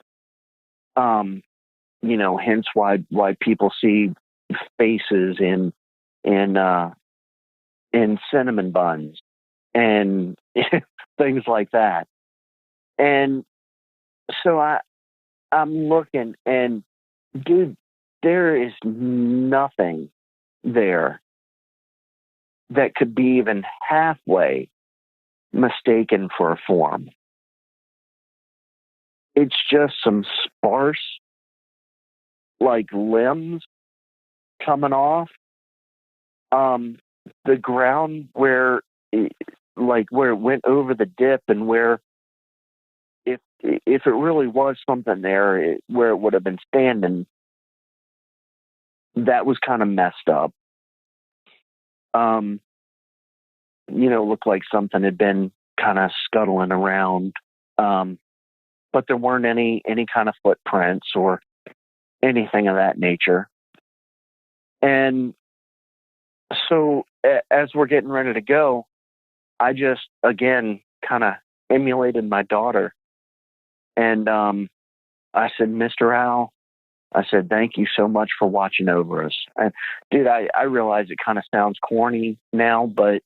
Hence why people see faces in cinnamon buns and things like that. And so I'm looking, and dude, there is nothing there that could be even halfway mistaken for a form. It's just some sparse, like, limbs coming off. The ground where it went over the dip, and where if it really was something there, where it would have been standing, that was kind of messed up. Looked like something had been kind of scuttling around. But there weren't any kind of footprints or anything of that nature. And so as we're getting ready to go, I just, again, kind of emulated my daughter. And I said, Mr. Al, I said, thank you so much for watching over us. And dude, I realize it kind of sounds corny now, but,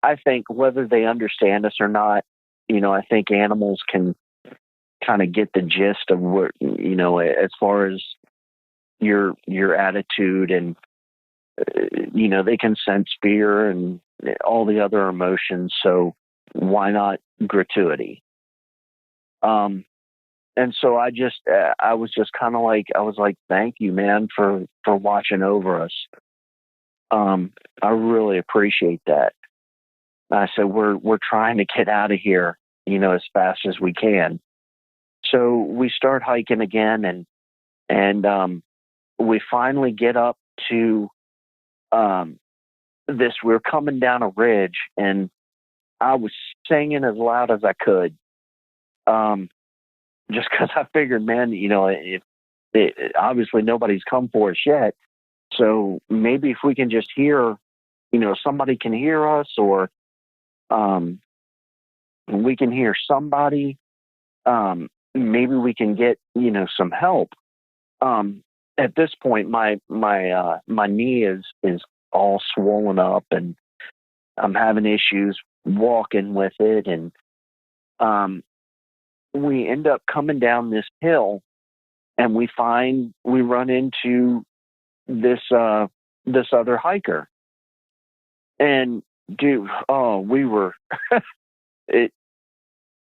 I think whether they understand us or not, I think animals can kind of get the gist of what, as far as your attitude, and, they can sense fear and all the other emotions. So why not gratuity? And so I was just kind of like, thank you, man, for watching over us. I really appreciate that. I said, we're trying to get out of here, as fast as we can. So we start hiking again, and we finally get up to this. We're coming down a ridge, and I was singing as loud as I could, just because I figured, man, obviously nobody's come for us yet, so maybe if we can just hear, somebody can hear us, or we can hear somebody. Maybe we can get, some help. At this point, my knee is all swollen up, and I'm having issues walking with it. And we end up coming down this hill, and we run into this other hiker. And dude, we were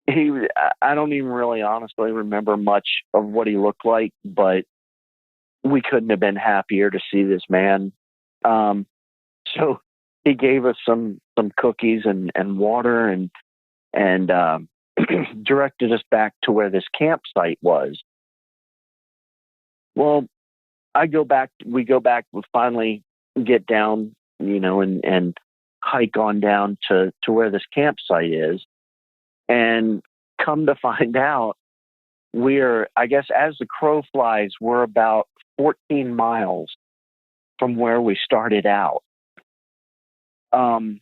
I don't even really honestly remember much of what he looked like, but we couldn't have been happier to see this man. So he gave us some cookies and water, and directed us back to where this campsite was. Well, we finally get down, and hike on down to where this campsite is. And come to find out, I guess as the crow flies, we're about 14 miles from where we started out. On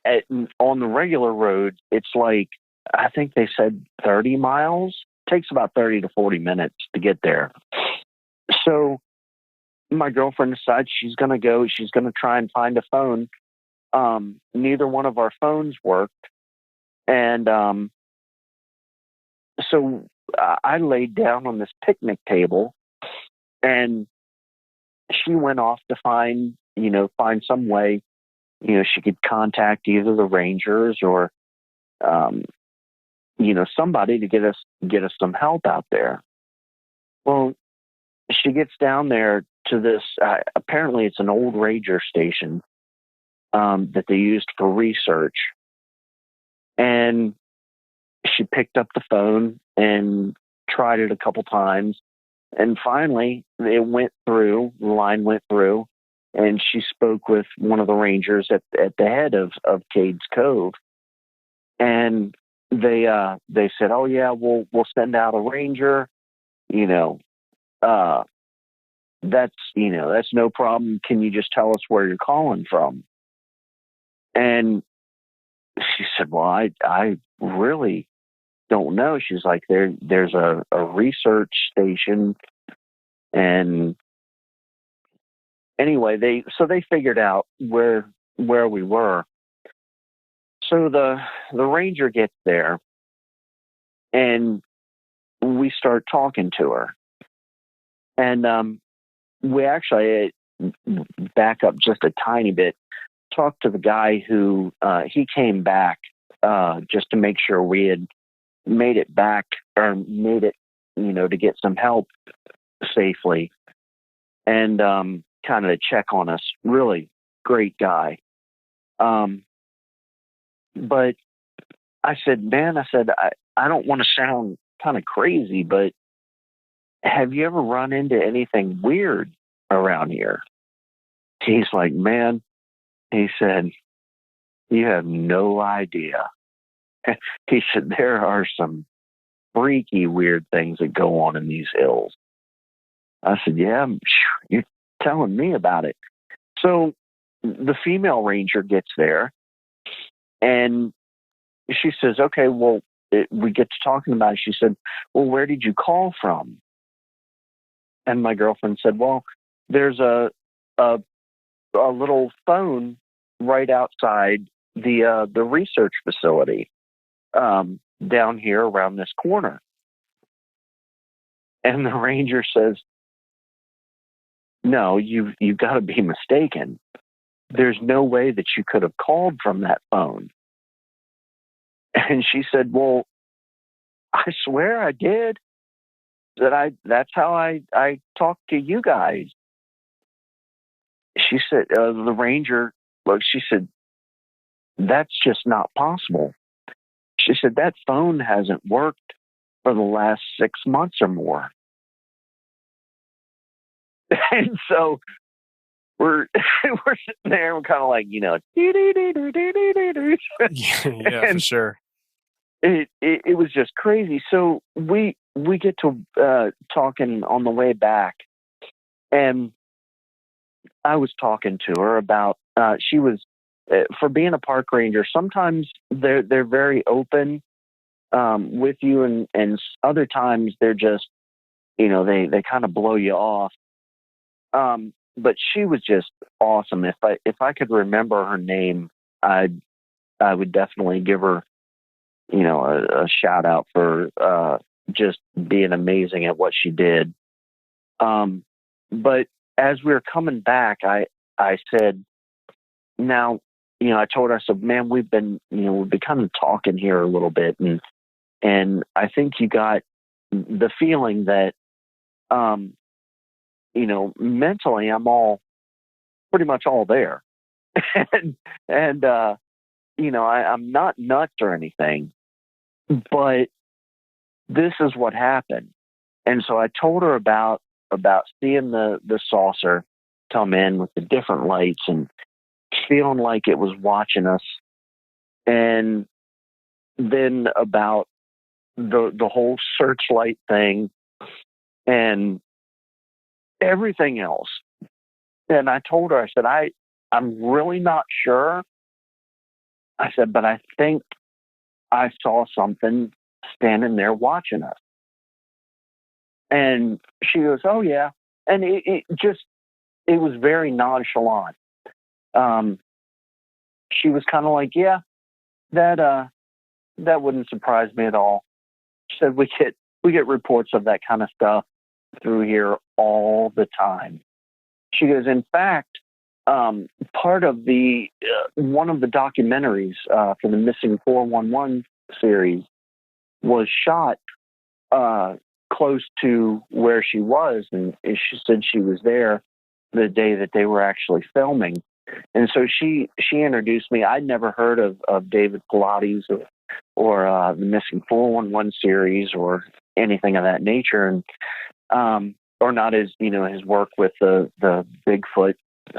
the regular road, it's like, I think they said 30 miles. It takes about 30 to 40 minutes to get there. So my girlfriend decides she's going to go. She's going to try and find a phone. Neither one of our phones worked. And so I laid down on this picnic table, and she went off to find some way, she could contact either the rangers or, somebody to get us some help out there. Well, she gets down there to this, apparently it's an old ranger station, that they used for research. And she picked up the phone and tried it a couple times. And finally, the line went through, and she spoke with one of the rangers at the head of Cades Cove. And they said, "Oh yeah, we'll send out a ranger. You know, uh, that's no problem. Can you just tell us where you're calling from?" And she said, "Well, I really don't know." She's like, there's a research station, and anyway, they figured out where we were. So the ranger gets there, and we start talking to her, and we actually back up just a tiny bit. Talked to the guy who he came back just to make sure we had made it back, or made it, to get some help safely, and kind of to check on us. Really great guy. But I said, "Man," I said, I don't want to sound kind of crazy, but have you ever run into anything weird around here?" He's like, "Man," he said, "you have no idea." He said, "There are some freaky, weird things that go on in these hills." I said, "Yeah, you're telling me about it." So the female ranger gets there, and she says, "Okay, well," we get to talking about it. She said, "Well, where did you call from?" And my girlfriend said, "Well, there's a little phone right outside the research facility down here around this corner." And the ranger says, "No, you've got to be mistaken. There's no way that you could have called from that phone." And she said, "Well, I swear I did. That's how I talked to you guys." She said, the ranger, look, she said, "That's just not possible." She said, "That phone hasn't worked for the last 6 months or more." And so we're we're sitting there, we're kind of like, Yeah, for sure. It was just crazy. So we get to talking on the way back, and I was talking to her about she was for being a park ranger. Sometimes they're very open with you, and other times they're just, they kind of blow you off. But she was just awesome. If I could remember her name, I would definitely give her, a shout out for just being amazing at what she did. But as we were coming back, I said, "Now," I told her, I said, "Man, we've been kind of talking here a little bit, and I think you got the feeling that, mentally I'm pretty much all there." and I'm not nuts or anything, but this is what happened. And so I told her about seeing the saucer come in with the different lights and feeling like it was watching us, and then about the whole searchlight thing and everything else. And I told her, I said, I'm really not sure. I said, but I think I saw something standing there watching us. And she goes, "Oh yeah." And it was very nonchalant. She was kind of like, "Yeah, that wouldn't surprise me at all." She said, we get reports of that kind of stuff through here all the time." She goes, "In fact, part of the one of the documentaries for the Missing 411 series was shot close to where she was, and she said she was there the day that they were actually filming." And so she introduced me. I'd never heard of David Pilates or the Missing 411 series or anything of that nature, and or not his work with the Bigfoot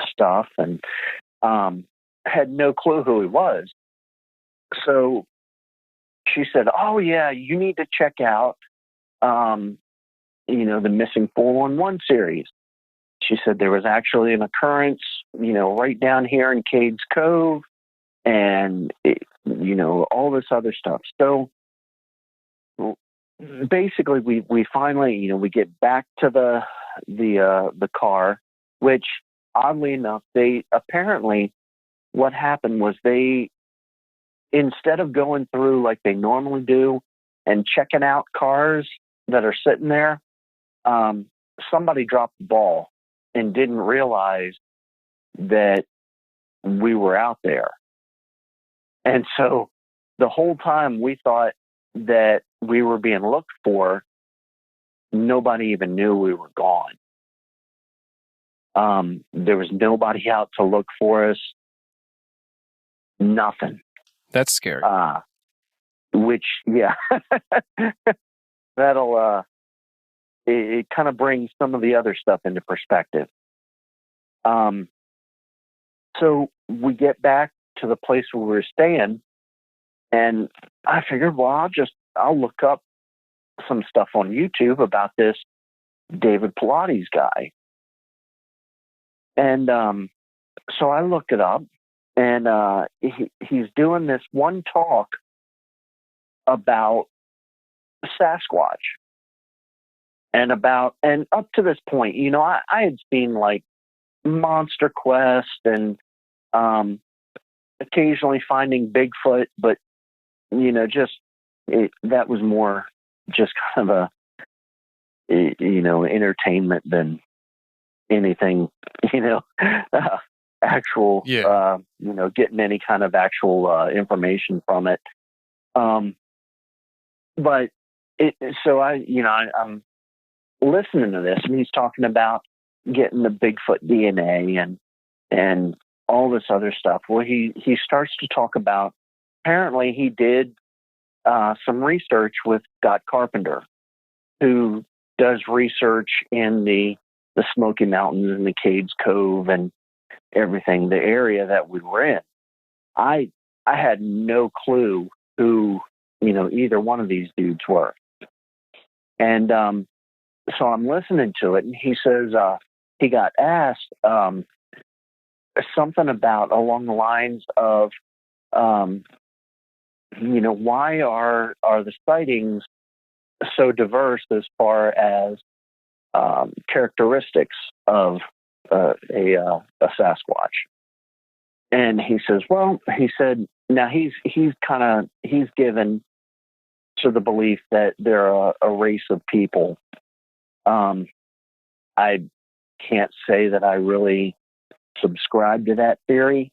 stuff, and had no clue who he was. So she said, "Oh yeah, you need to check out, the Missing 411 series." She said there was actually an occurrence, right down here in Cades Cove, and all this other stuff. So basically, we finally, we get back to the car, which oddly enough, they apparently, what happened was, they, instead of going through like they normally do and checking out cars that are sitting there, somebody dropped the ball and didn't realize that we were out there. And so the whole time we thought that we were being looked for, nobody even knew we were gone. There was nobody out to look for us. Nothing. That's scary. Which, yeah, that'll, it kind of brings some of the other stuff into perspective. So we get back to the place where we were staying, and I figured, well, I'll look up some stuff on YouTube about this David Pilates guy. And so I looked it up, and he's doing this one talk about Sasquatch. And up to this point, I had seen like Monster Quest and occasionally finding Bigfoot, but that was more just kind of entertainment than anything, actual, getting any kind of actual information from it. But I'm listening to this, and he's talking about getting the Bigfoot DNA and all this other stuff. Well, he starts to talk about, apparently he did some research with Scott Carpenter, who does research in the Smoky Mountains and the Cades Cove and everything, the area that we were in. I had no clue who, either one of these dudes were. And so I'm listening to it, and he says he got asked something about along the lines of, why are the sightings so diverse as far as characteristics of a Sasquatch? And he says, well, he said, now he's given to the belief that they're a race of people. I can't say that I really subscribe to that theory.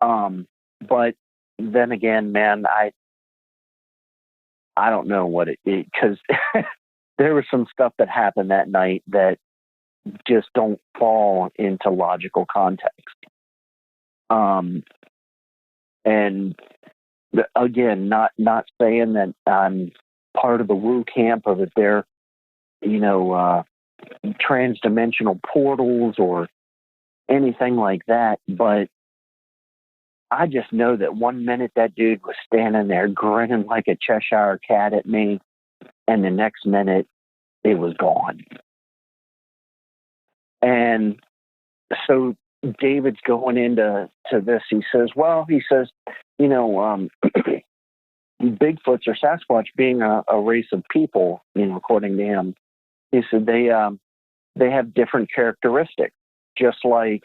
But then again, man, I don't know what it is, because there was some stuff that happened that night that just don't fall into logical context. And again, not saying that I'm part of the woo camp or that they're, transdimensional portals or anything like that, but I just know that one minute that dude was standing there grinning like a Cheshire cat at me, and the next minute it was gone. And so David's going into this. He says, Bigfoots or Sasquatch being a race of people, according to him, he said they have different characteristics, just like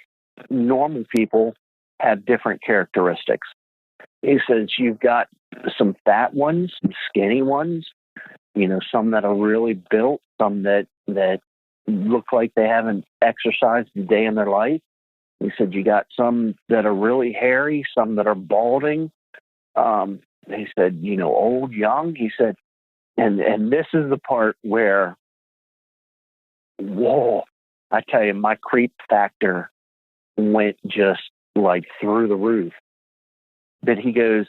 normal people have different characteristics. He says you've got some fat ones, some skinny ones, some that are really built, some that look like they haven't exercised a day in their life. He said you got some that are really hairy, some that are balding. He said, old, young. He said, and this is the part where, whoa, I tell you, my creep factor went just like through the roof. But he goes,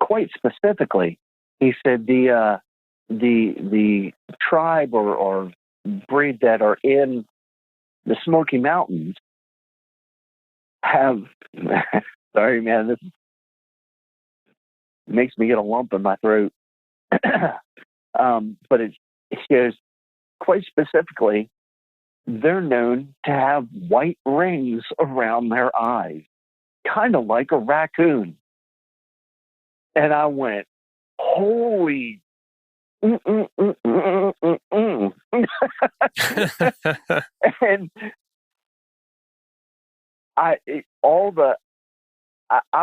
quite specifically, he said the tribe or breed that are in the Smoky Mountains have sorry man, makes me get a lump in my throat. But it goes, quite specifically, they're known to have white rings around their eyes, kind of like a raccoon. And I went, holy. And I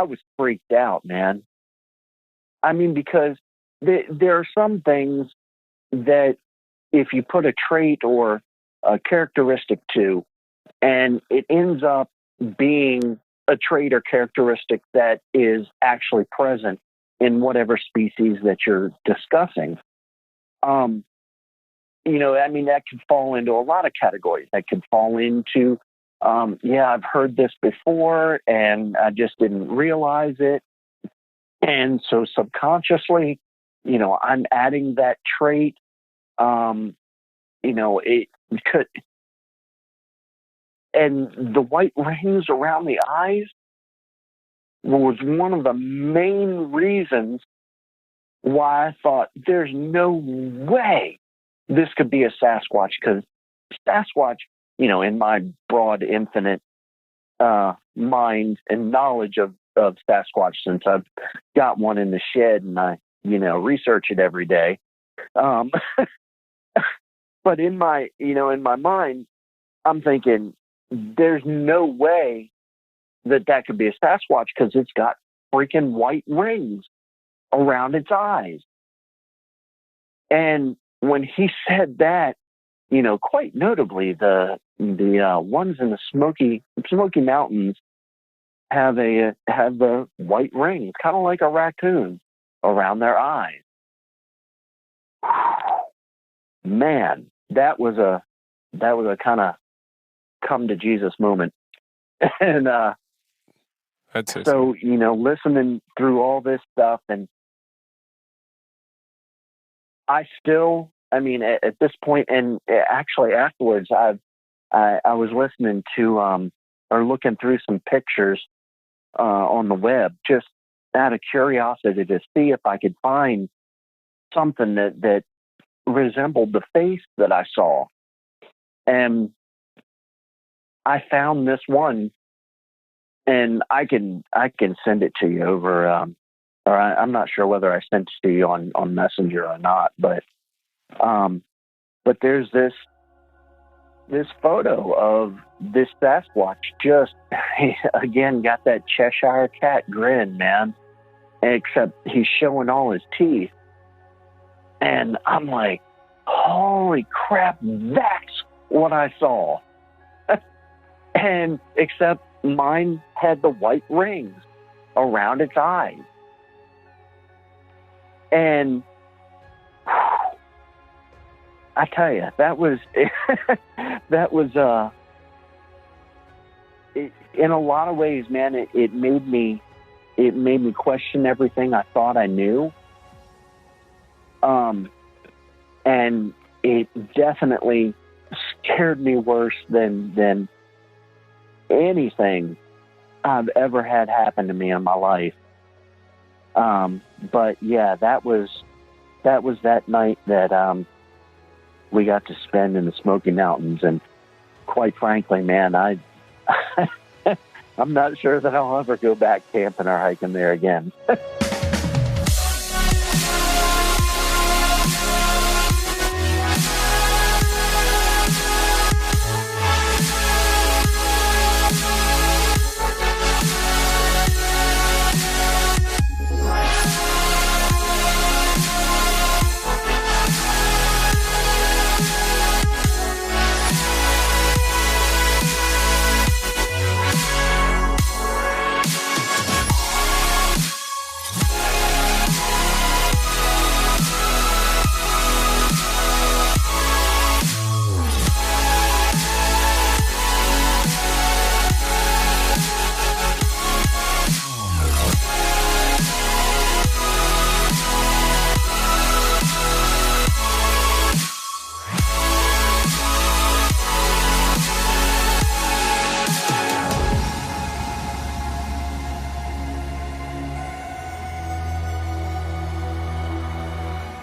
was freaked out, man. I mean, because there are some things that if you put a trait or a characteristic to, and it ends up being a trait or characteristic that is actually present in whatever species that you're discussing. You know, I mean, that could fall into a lot of categories. That could fall into, yeah, I've heard this before and I just didn't realize it. And so subconsciously, you know, I'm adding that trait. You know, it could, and the white rings around the eyes was one of the main reasons why I thought there's no way this could be a Sasquatch, because Sasquatch, you know, in my broad, infinite mind and knowledge of Sasquatch, since I've got one in the shed and I, you know, research it every day. But in my, you know, in my mind, I'm thinking there's no way that could be a Sasquatch because it's got freaking white rings around its eyes. And when he said that, you know, quite notably, the ones in the Smoky Mountains have the white rings, kind of like a raccoon, around their eyes. Man, that was a kind of come to Jesus moment. And so, you know, listening through all this stuff, and I still, I mean, at this point, and actually afterwards, I was listening to or looking through some pictures on the web, just out of curiosity to see if I could find something that resembled the face that I saw. And I found this one, and I can send it to you over, or I'm not sure whether I sent it to you on Messenger or not, but there's this photo of this Sasquatch, just, again, got that Cheshire cat grin, man, except he's showing all his teeth. And I'm like, holy crap, that's what I saw. And except mine had the white rings around its eyes. And I tell you, that was in a lot of ways, man, it made me question everything I thought I knew. And it definitely scared me worse than anything I've ever had happen to me in my life. But yeah, that was that night that we got to spend in the Smoky Mountains, and quite frankly, man, I'm not sure that I'll ever go back camping or hiking there again.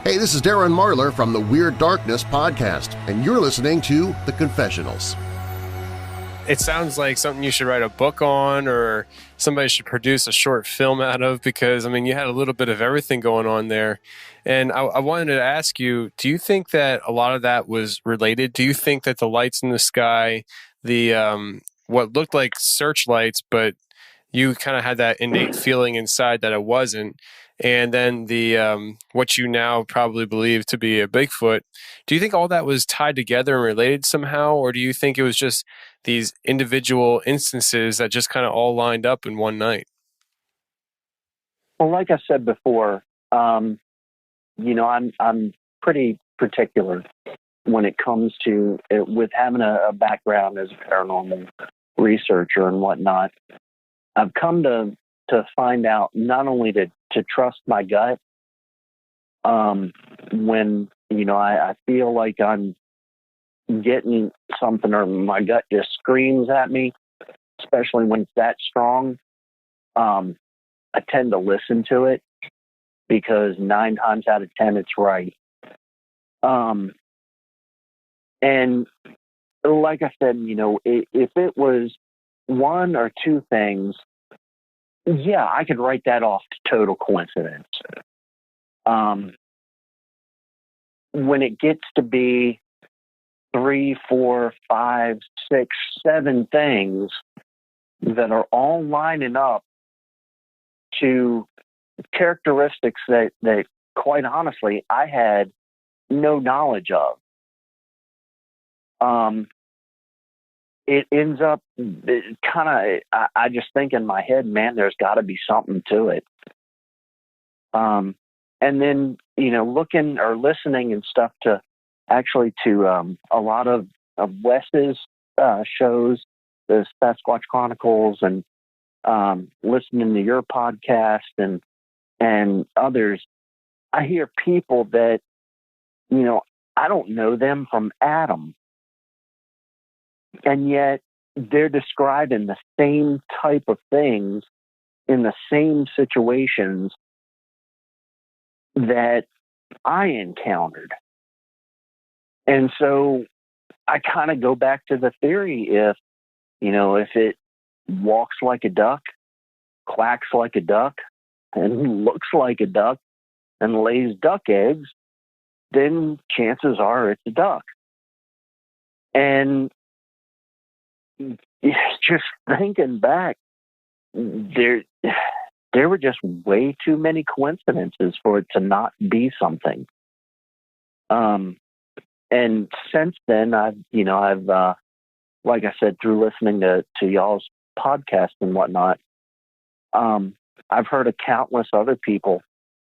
Hey, this is Darren Marlar from the Weird Darkness podcast, and you're listening to The Confessionals. It sounds like something you should write a book on, or somebody should produce a short film out of, because, I mean, you had a little bit of everything going on there. And I wanted to ask you, do you think that a lot of that was related? Do you think that the lights in the sky, the what looked like searchlights, but you kind of had that innate feeling inside that it wasn't, and then the what you now probably believe to be a Bigfoot, do you think all that was tied together and related somehow, or do you think it was just these individual instances that just kind of all lined up in one night? Well, like I said before, I'm pretty particular when it comes to it, with having a background as a paranormal researcher and whatnot. I've come to find out not only to trust my gut when, I feel like I'm getting something or my gut just screams at me, especially when it's that strong. I tend to listen to it because 9 times out of 10, it's right. And like I said, if it was one or two things, yeah, I could write that off to total coincidence. When it gets to be 3, 4, 5, 6, 7 things that are all lining up to characteristics that quite honestly, I had no knowledge of. It ends up I just think in my head, man, there's got to be something to it. And then, looking or listening and stuff to a lot of Wes's shows, the Sasquatch Chronicles, and listening to your podcast and others, I hear people that, I don't know them from Adam. And yet they're describing the same type of things in the same situations that I encountered. And so I kind of go back to the theory, if it walks like a duck, quacks like a duck, and looks like a duck, and lays duck eggs, then chances are it's a duck. And just thinking back, there were just way too many coincidences for it to not be something. And since then, I've like I said, through listening to y'all's podcast and whatnot, I've heard of countless other people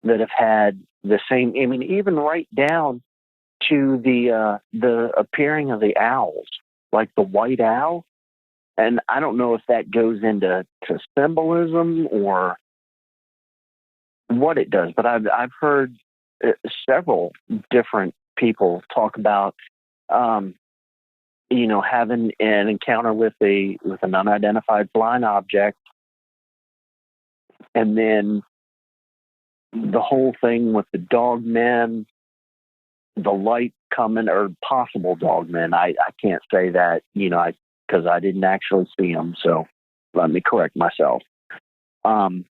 that have had the same. I mean, even right down to the appearing of the owls, like the white owl. And I don't know if that goes into symbolism or what it does, but I've heard several different people talk about, having an encounter with an unidentified flying object, and then the whole thing with the dog men, the light coming, or possible dog men. I can't say that, because I didn't actually see them. So let me correct myself. But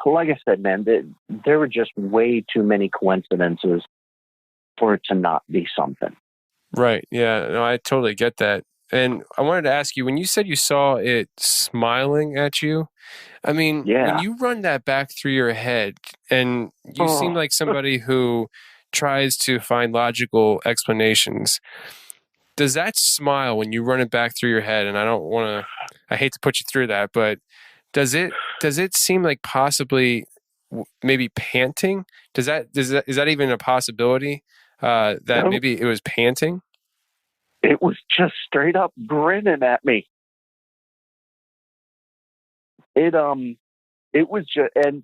like I said, man, there were just way too many coincidences for it to not be something. Right. Yeah. No, I totally get that. And I wanted to ask you, when you said you saw it smiling at you, I mean, when you run that back through your head, and you seem like somebody who tries to find logical explanations, does that smile, when you run it back through your head, and I hate to put you through that, but does it seem like possibly maybe panting? Is that even a possibility, that maybe it was panting? It was just straight up grinning at me. It was just, and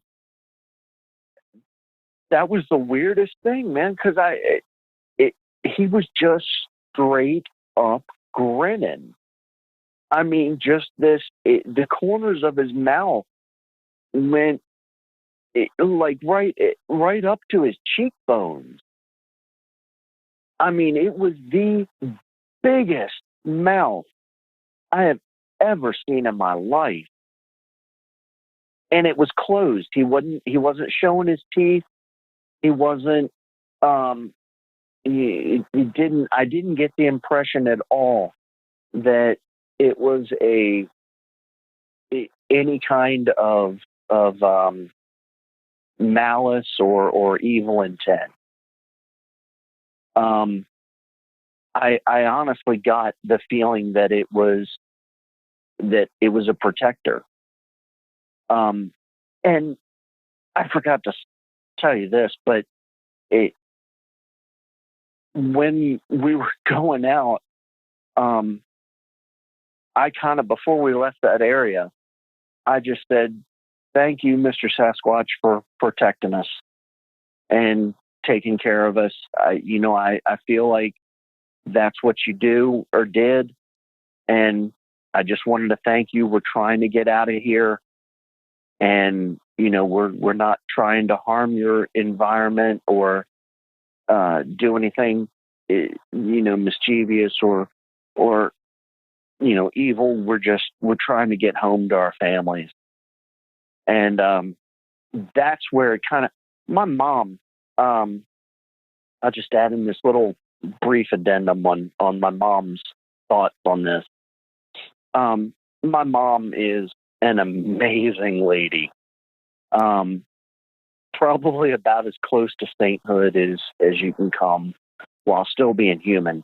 that was the weirdest thing, man, because he was just straight up grinning. I mean, just the corners of his mouth went like right up to his cheekbones. I mean, it was the biggest mouth I have ever seen in my life. And it was closed. He wasn't showing his teeth. He wasn't, he didn't, I didn't get the impression at all that it was any kind of malice or evil intent. I honestly got the feeling that it was a protector. And I forgot to tell you this, but when we were going out, I kind of, before we left that area, I just said, "Thank you, Mr. Sasquatch, for protecting us and taking care of us." I feel like that's what you do or did. And I just wanted to thank you. We're trying to get out of here. And, we're not trying to harm your environment or do anything, mischievous or evil. We're trying to get home to our families. And that's where it kind of, my mom, I'll just add in this little brief addendum on my mom's thoughts on this. My mom is an amazing lady. Probably about as close to sainthood as you can come while still being human.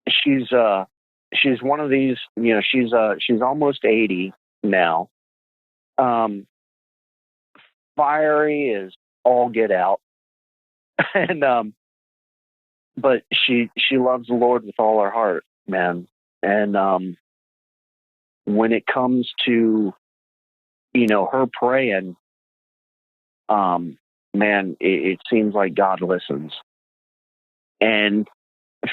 She's one of these, she's almost 80 now. Fiery as all get out. And but she loves the Lord with all her heart, man. And when it comes to her praying, man, it seems like God listens. And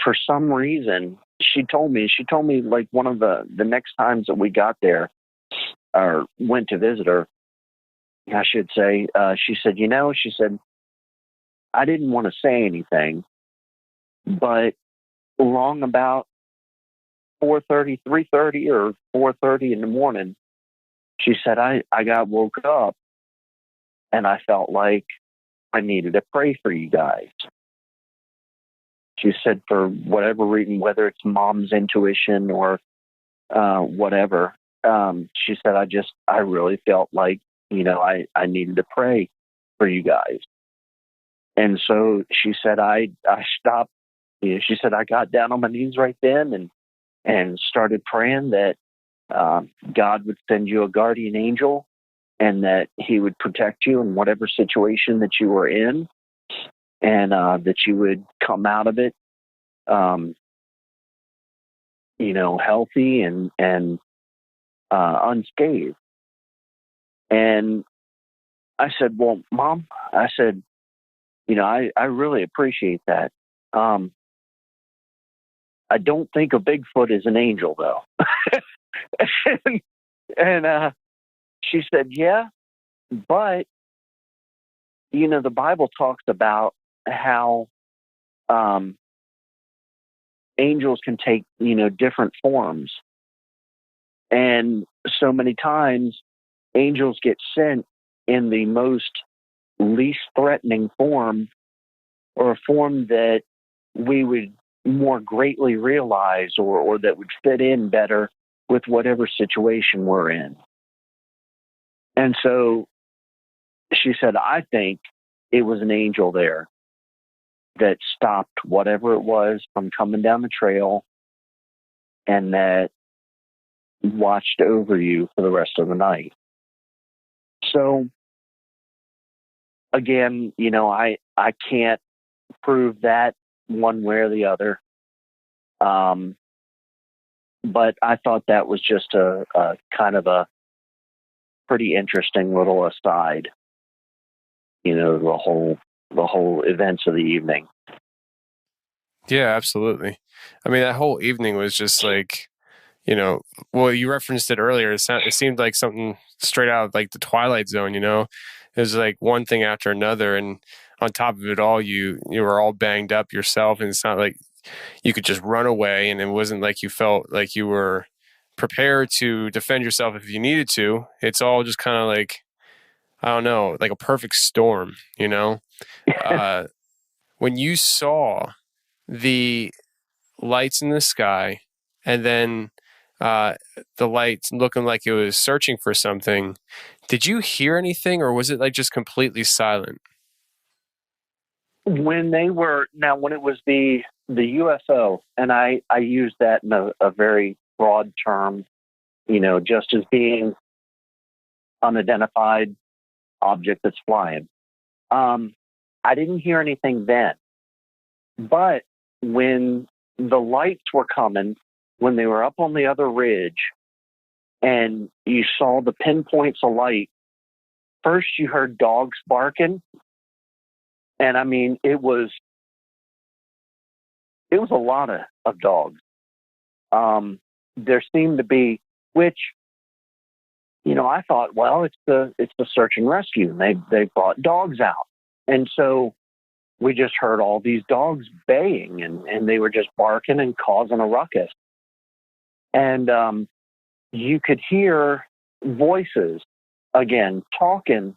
for some reason, she told me like one of the next times that we got there or went to visit her, I should say, she said, she said, I didn't want to say anything, but along about 4:30, 3:30 or 4:30 in the morning, she said, I got woke up and I felt like I needed to pray for you guys. She said, for whatever reason, whether it's mom's intuition or whatever, she said, I really felt like, I needed to pray for you guys. And so she said, I stopped. She said, I got down on my knees right then and started praying that God would send you a guardian angel and that he would protect you in whatever situation that you were in, and that you would come out of it, healthy and unscathed. And I said, well, Mom, I said, I really appreciate that. I don't think a Bigfoot is an angel, though. and she said, yeah, but, the Bible talks about how angels can take, different forms. And so many times angels get sent in the most least threatening form, or a form that we would more greatly realize or that would fit in better with whatever situation we're in. And so she said, I think it was an angel there that stopped whatever it was from coming down the trail and that watched over you for the rest of the night. So again, I can't prove that one way or the other. But I thought that was just a kind of a pretty interesting little aside, the whole events of the evening. Yeah, absolutely. I mean, that whole evening was just like, well, you referenced it earlier. It seemed like something straight out of like the Twilight Zone. It was like one thing after another, and on top of it all, you were all banged up yourself, and it's not like you could just run away, and it wasn't like you felt like you were prepared to defend yourself if you needed to. It's all just kind of like, I don't know, like a perfect storm. When you saw the lights in the sky, and then the lights looking like it was searching for something, did you hear anything, or was it like just completely silent? When it was the UFO, and I use that in a very broad term, just as being unidentified object that's flying. I didn't hear anything then, but when the lights were coming, when they were up on the other ridge, and you saw the pinpoints of light, first you heard dogs barking, and I mean it was a lot of dogs. There seemed to be, which I thought, well, it's the search and rescue. They brought dogs out, and so we just heard all these dogs baying, and they were just barking and causing a ruckus. And you could hear voices again talking,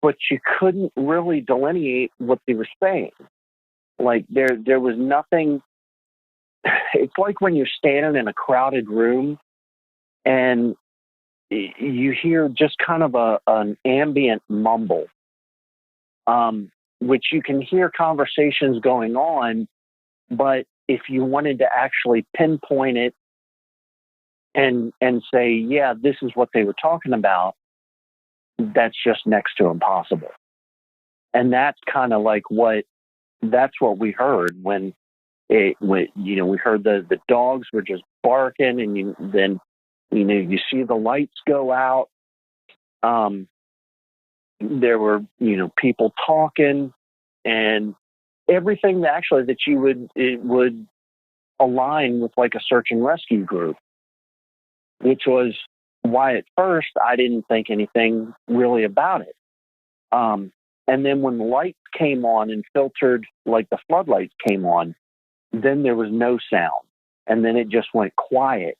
but you couldn't really delineate what they were saying. Like there was nothing. It's like when you're standing in a crowded room and you hear just kind of an ambient mumble, which you can hear conversations going on, but if you wanted to actually pinpoint it and say, yeah, this is what they were talking about, that's just next to impossible. And that's kind of like that's what we heard when we heard the dogs were just barking, and then you see the lights go out. There were, people talking, and everything that it would align with like a search and rescue group, which was why at first I didn't think anything really about it. And then when the lights came on and filtered, like the floodlights came on, then there was no sound. And then it just went quiet.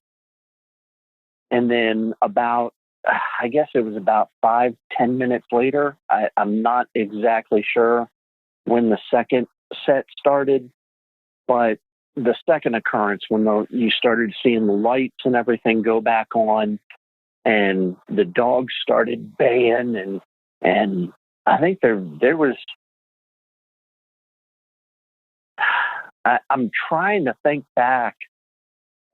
And then I guess it was about 5-10 minutes later, I'm not exactly sure when the second set started, but the second occurrence, when you started seeing the lights and everything go back on, and the dogs started baying, and I think there was. I'm trying to think back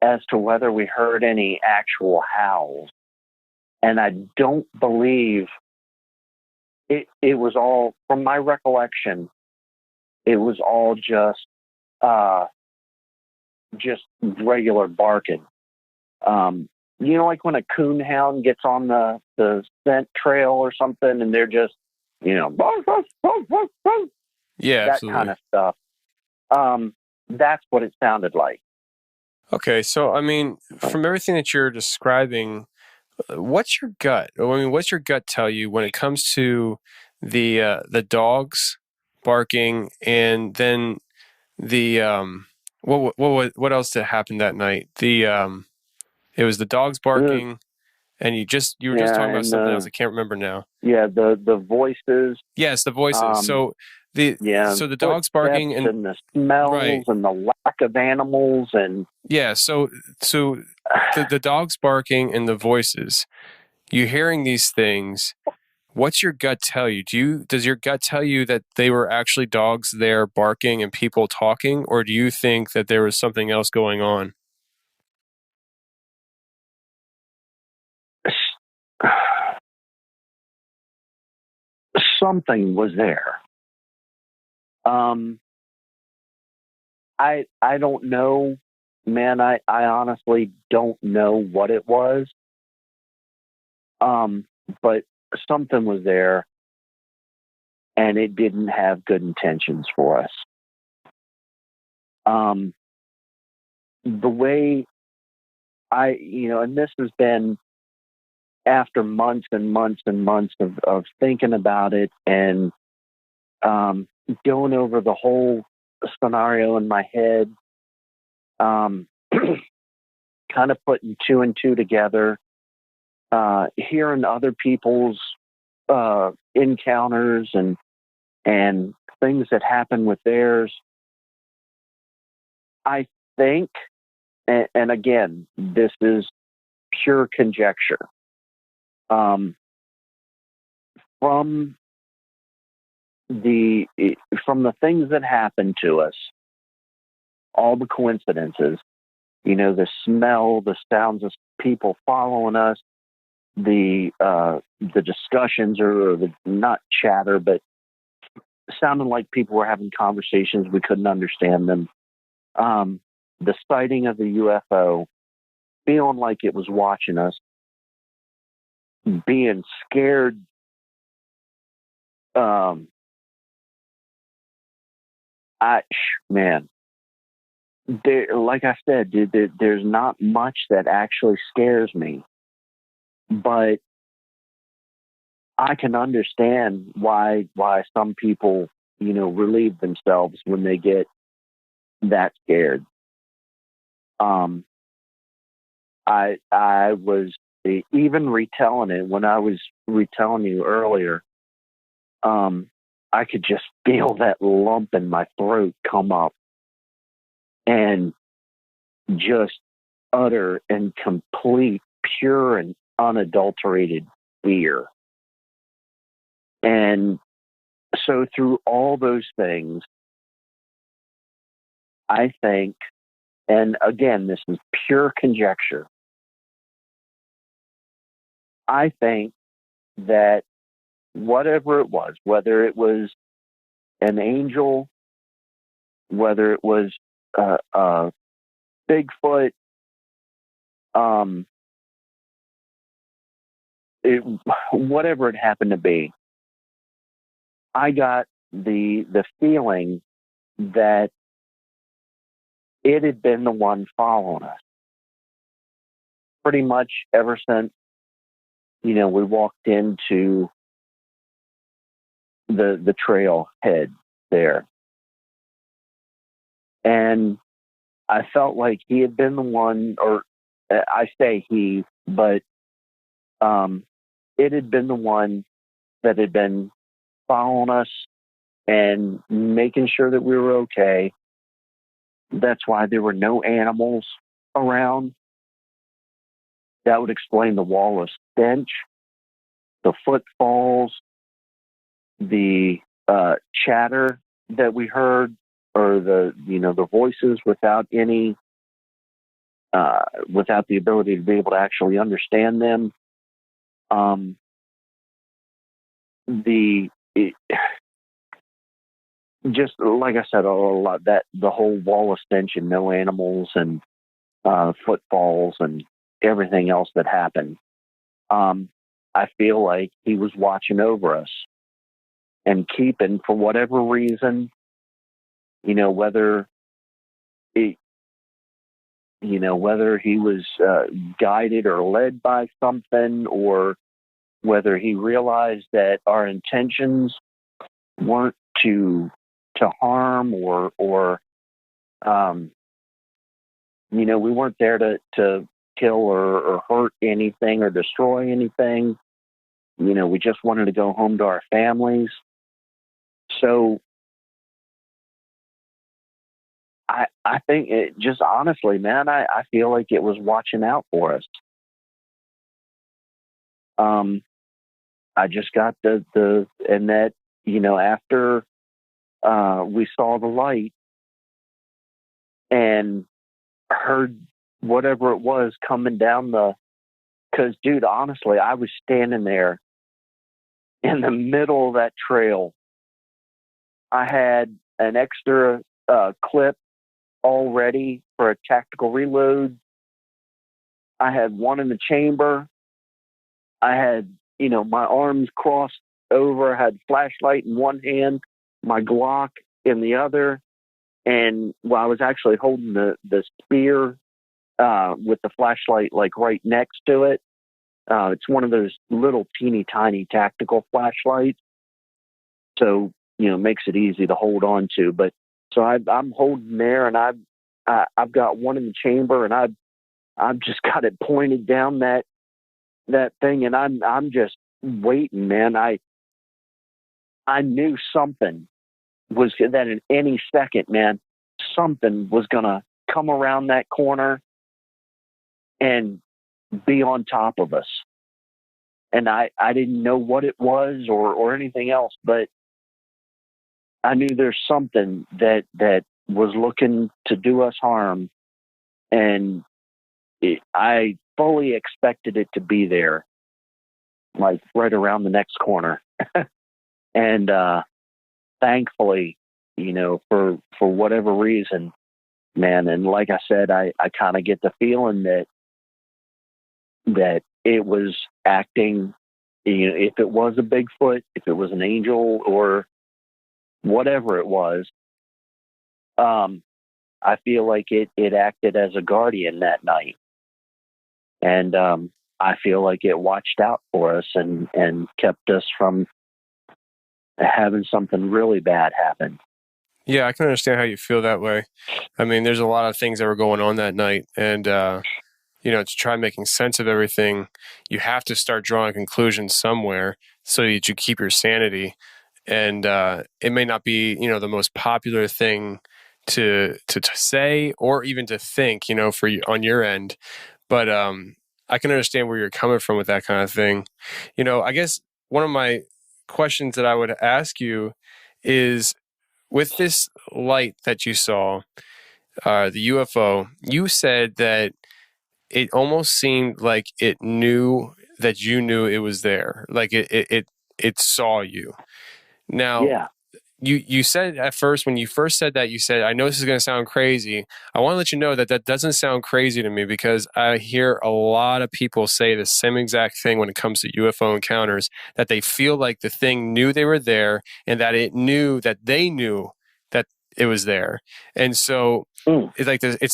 as to whether we heard any actual howls, and I don't believe it. It was all, from my recollection, it was all just regular barking. Like when a coonhound gets on the scent trail or something, and they're just, yeah, that absolutely. kind of stuff. That's what it sounded like. Okay, so I mean, from everything that you're describing, what's your gut? I mean, what's your gut tell you when it comes to the dogs barking, and then the what else did happen that night? It was the dogs barking, and you were just talking about something else. I can't remember now. Yeah, the voices. Yes, the voices. So the dogs barking and the smells, right, and the lack of animals, and so the dogs barking and the voices. You're hearing these things. What's your gut tell you? Does your gut tell you that they were actually dogs there barking and people talking, or do you think that there was something else going on? Something was there. I don't know, man. I honestly don't know what it was. But something was there, and it didn't have good intentions for us. The way and this has been after months and months and months of thinking about it and going over the whole scenario in my head, kind of putting two and two together, hearing other people's encounters and things that happen with theirs. I think, and again, this is pure conjecture. From the things that happened to us, all the coincidences, the smell, the sounds of people following us, the discussions or the not chatter, but sounding like people were having conversations, we couldn't understand them. The sighting of the UFO, feeling like it was watching us, being scared. Like I said, dude, there's not much that actually scares me, but I can understand why some people, relieve themselves when they get that scared. I was even retelling it when I was retelling you earlier. I could just feel that lump in my throat come up and just utter and complete, pure and unadulterated fear. And so through all those things, I think, and again, this is pure conjecture, I think that whatever it was, whether it was an angel, whether it was Bigfoot, whatever it happened to be, I got the feeling that it had been the one following us pretty much ever since, we walked into the trailhead there. And I felt like he had been the one, or I say he, but it had been the one that had been following us and making sure that we were okay. That's why there were no animals around. That would explain the wall of stench, the footfalls, the chatter that we heard, or the voices without any, without the ability to be able to actually understand them. Just like I said, a lot that the whole wall of stench and no animals and footfalls and everything else that happened. I feel like he was watching over us and keeping, for whatever reason, whether whether he was guided or led by something, or whether he realized that our intentions weren't to harm or we weren't there to kill or hurt anything or destroy anything. We just wanted to go home to our families. So I think it just, honestly, man, I feel like it was watching out for us. I just got and that, after we saw the light and heard whatever it was coming down because, dude, honestly, I was standing there in the middle of that trail. I had an extra clip all ready for a tactical reload. I had one in the chamber. I had, my arms crossed over. I had flashlight in one hand, my Glock in the other. And I was actually holding the spear with the flashlight like right next to it. It's one of those little teeny tiny tactical flashlights. So, makes it easy to hold on to. But so I'm holding there, and I've got one in the chamber, and I've just got it pointed down that thing, and I'm just waiting, man. I knew something was that in any second, man, something was gonna come around that corner and be on top of us. And I didn't know what it was or anything else, but I knew there's something that was looking to do us harm, and I fully expected it to be there, like right around the next corner. And thankfully, for whatever reason, man, and like I said, I kind of get the feeling that it was acting, if it was a Bigfoot, if it was an angel, or whatever it was, I feel like it acted as a guardian that night. And I feel like it watched out for us and kept us from having something really bad happen. Yeah, I can understand how you feel that way. I mean, there's a lot of things that were going on that night, and to try making sense of everything, you have to start drawing conclusions somewhere so that you keep your sanity. And it may not be, the most popular thing to say or even to think, for you on your end, but I can understand where you're coming from with that kind of thing. I guess one of my questions that I would ask you is, with this light that you saw, the UFO, you said that it almost seemed like it knew that you knew it was there. Like it saw you. Now, Yeah. you said at first, when you first said that, you said, I know this is going to sound crazy. I want to let you know that doesn't sound crazy to me, because I hear a lot of people say the same exact thing when it comes to UFO encounters, that they feel like the thing knew they were there, and that it knew that they knew that it was there. And so it's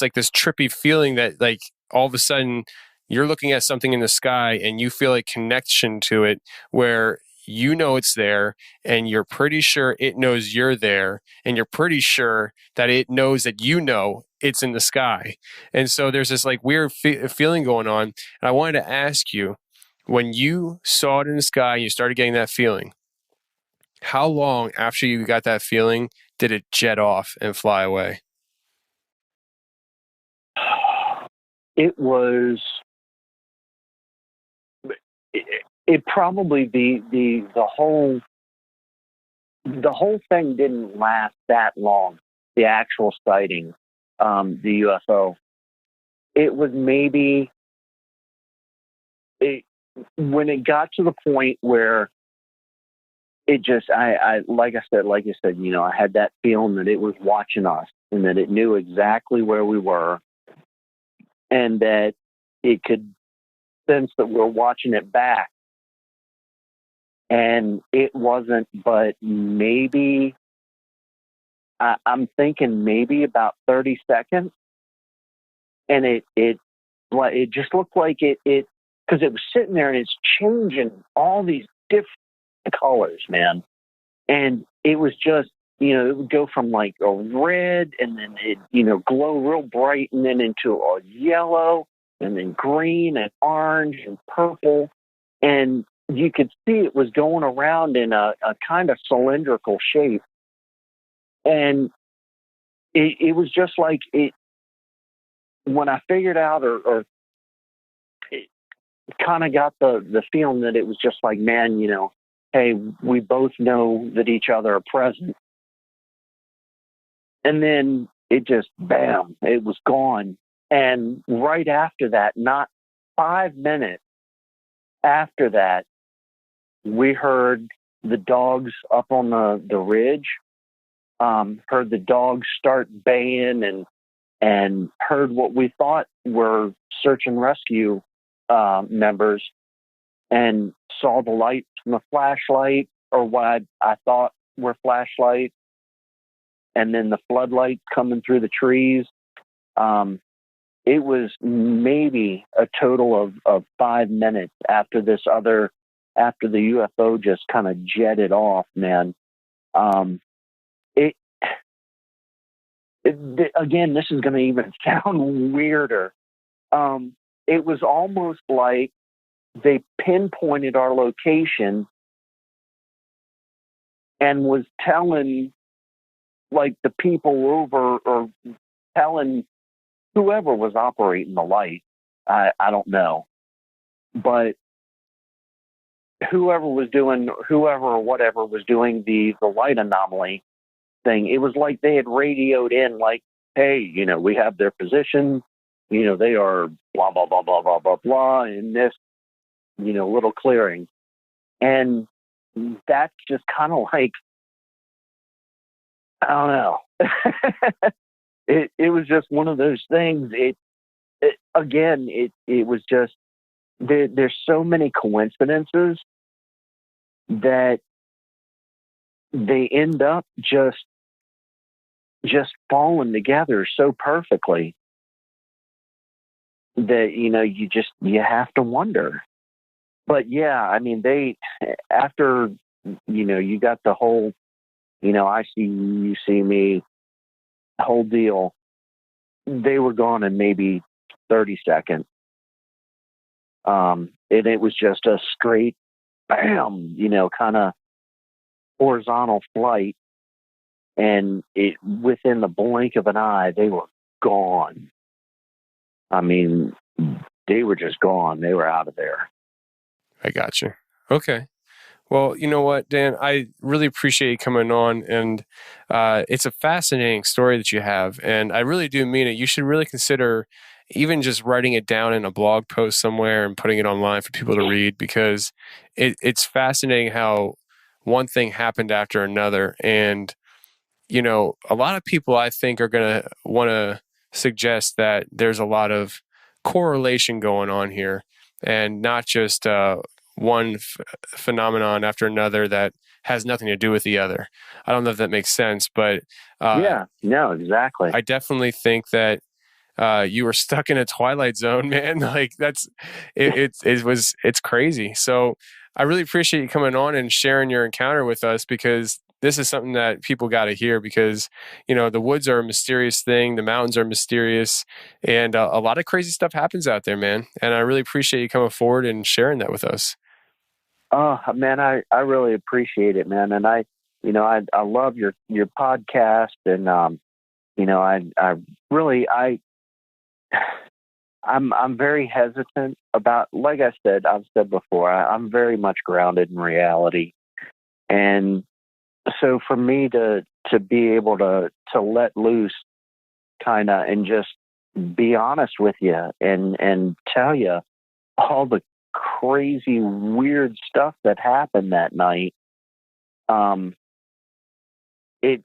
like this trippy feeling that, like, all of a sudden you're looking at something in the sky and you feel a connection to it, where it's there, and you're pretty sure it knows you're there, and you're pretty sure that it knows that it's in the sky. And so there's this like weird feeling going on. And I wanted to ask you, when you saw it in the sky and you started getting that feeling, how long after you got that feeling did it jet off and fly away? It was. It probably the whole thing didn't last that long. The actual sighting, the UFO, it was maybe when it got to the point where it just, I like you said, I had that feeling that it was watching us, and that it knew exactly where we were, and that it could sense that we're watching it back. And it wasn't, but maybe, I'm thinking maybe about 30 seconds. And it just looked like it, because it was sitting there and it's changing all these different colors, man. And it was just, it would go from like a red, and then it, glow real bright, and then into a yellow, and then green and orange and purple. And you could see it was going around in a kind of cylindrical shape. And it was just like it, when I figured out or it kind of got the feeling that it was just like, man, hey, we both know that each other are present. And then it just, bam, it was gone. And right after that, not 5 minutes after that, we heard the dogs up on the ridge, heard the dogs start baying, and heard what we thought were search and rescue members, and saw the lights from the flashlight, or what I thought were and then the floodlights coming through the trees. it was maybe a total of 5 minutes after the UFO just kind of jetted off, man. Again, this is going to even sound weirder. It was almost like they pinpointed our location and was telling, like, the people over, or telling whoever was operating the light. I don't know, but whoever or whatever was doing the light anomaly thing, it was like they had radioed in, like, hey, we have their position, they are blah, blah, blah, blah, blah, blah, blah, in this, little clearing. And that's just kind of like, I don't know. It was just one of those things. It was just, there's so many coincidences that they end up just falling together so perfectly that, you have to wonder. But yeah, I mean, after, you got the whole, I see you see me, whole deal, they were gone in maybe 30 seconds. And it was just a straight, bam, kind of horizontal flight. And within the blink of an eye, they were gone. I mean, they were just gone. They were out of there. I got you. Okay. Well, you know what, Dan, I really appreciate you coming on, and it's a fascinating story that you have, and I really do mean it. You should really consider even just writing it down in a blog post somewhere and putting it online for people to read, because it's fascinating how one thing happened after another. And, a lot of people, I think, are going to want to suggest that there's a lot of correlation going on here, and not just one phenomenon after another that has nothing to do with the other. I don't know if that makes sense, but yeah, no, exactly. I definitely think that you were stuck in a twilight zone, man. Like it's crazy. So I really appreciate you coming on and sharing your encounter with us, because this is something that people got to hear, because, the woods are a mysterious thing. The mountains are mysterious, and a lot of crazy stuff happens out there, man. And I really appreciate you coming forward and sharing that with us. Oh man, I really appreciate it, man. And I love your podcast, and I'm very hesitant about, like I've said before, I'm very much grounded in reality. And so for me to be able to let loose kind of, and just be honest with you and tell you all the crazy, weird stuff that happened that night, it's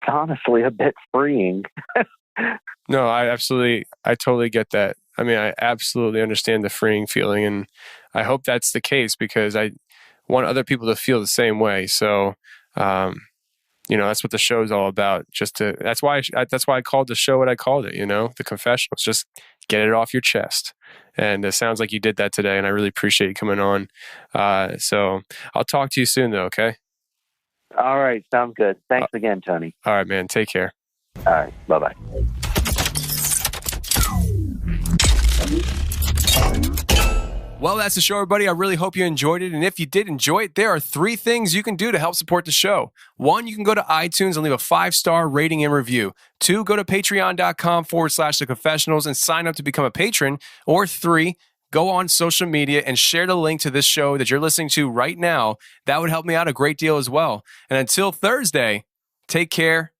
honestly a bit freeing. No, I totally get that. I mean, I absolutely understand the freeing feeling, and I hope that's the case, because I want other people to feel the same way. So, that's what the show is all about. That's why I called the show what I called it, the Confessionals. Just get it off your chest. And it sounds like you did that today, and I really appreciate you coming on. So I'll talk to you soon, though, okay? All right. Sounds good. Thanks again, Tony. All right, man. Take care. All right. Bye-bye. Well, that's the show, everybody. I really hope you enjoyed it. And if you did enjoy it, there are 3 things you can do to help support the show. 1, you can go to iTunes and leave a 5-star rating and review. 2, go to patreon.com/theconfessionals and sign up to become a patron. Or 3, go on social media and share the link to this show that you're listening to right now. That would help me out a great deal as well. And until Thursday, take care,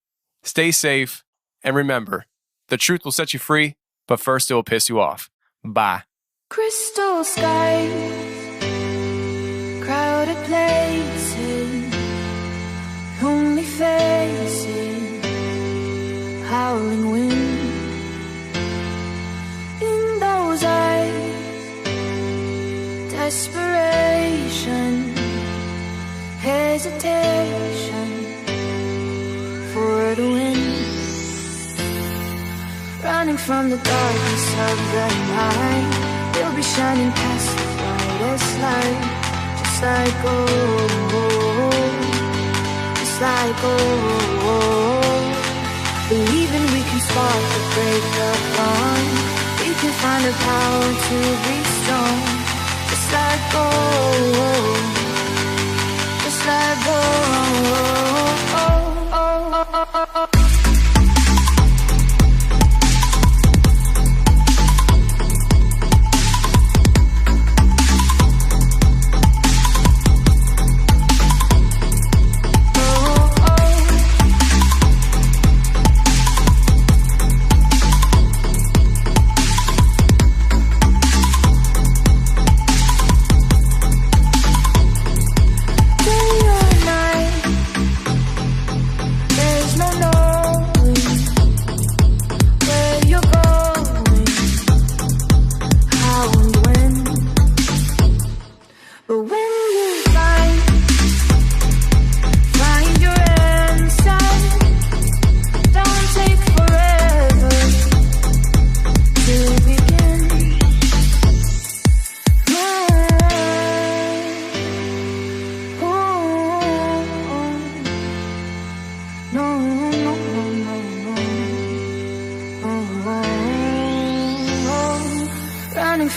stay safe, and remember, the truth will set you free, but first it will piss you off. Bye. Crystal skies, crowded places, lonely faces, howling wind. In those eyes, desperation, hesitation for the wind. Running running from the darkness of the night. We'll be shining past the brightest light, just like gold, just like gold. Believing we can spark the break of dawn. We can find the power to be strong, just like gold, just like gold.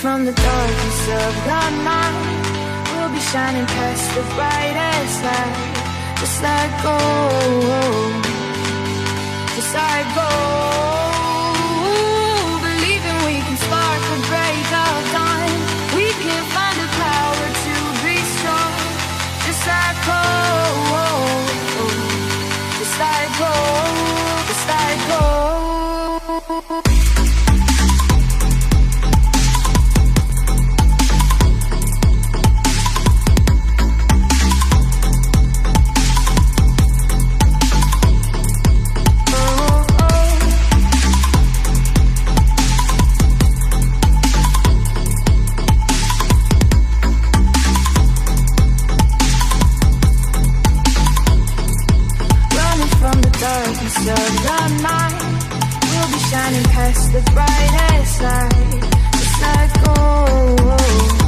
From the darkness of the night, we'll be shining past the brightest light, just like gold, just like gold. Believing we can spark the break of dawn. We can find the power to be strong, just like gold, just like gold, just like gold. Darkness of the night, we'll be shining past the brightest light, just like gold.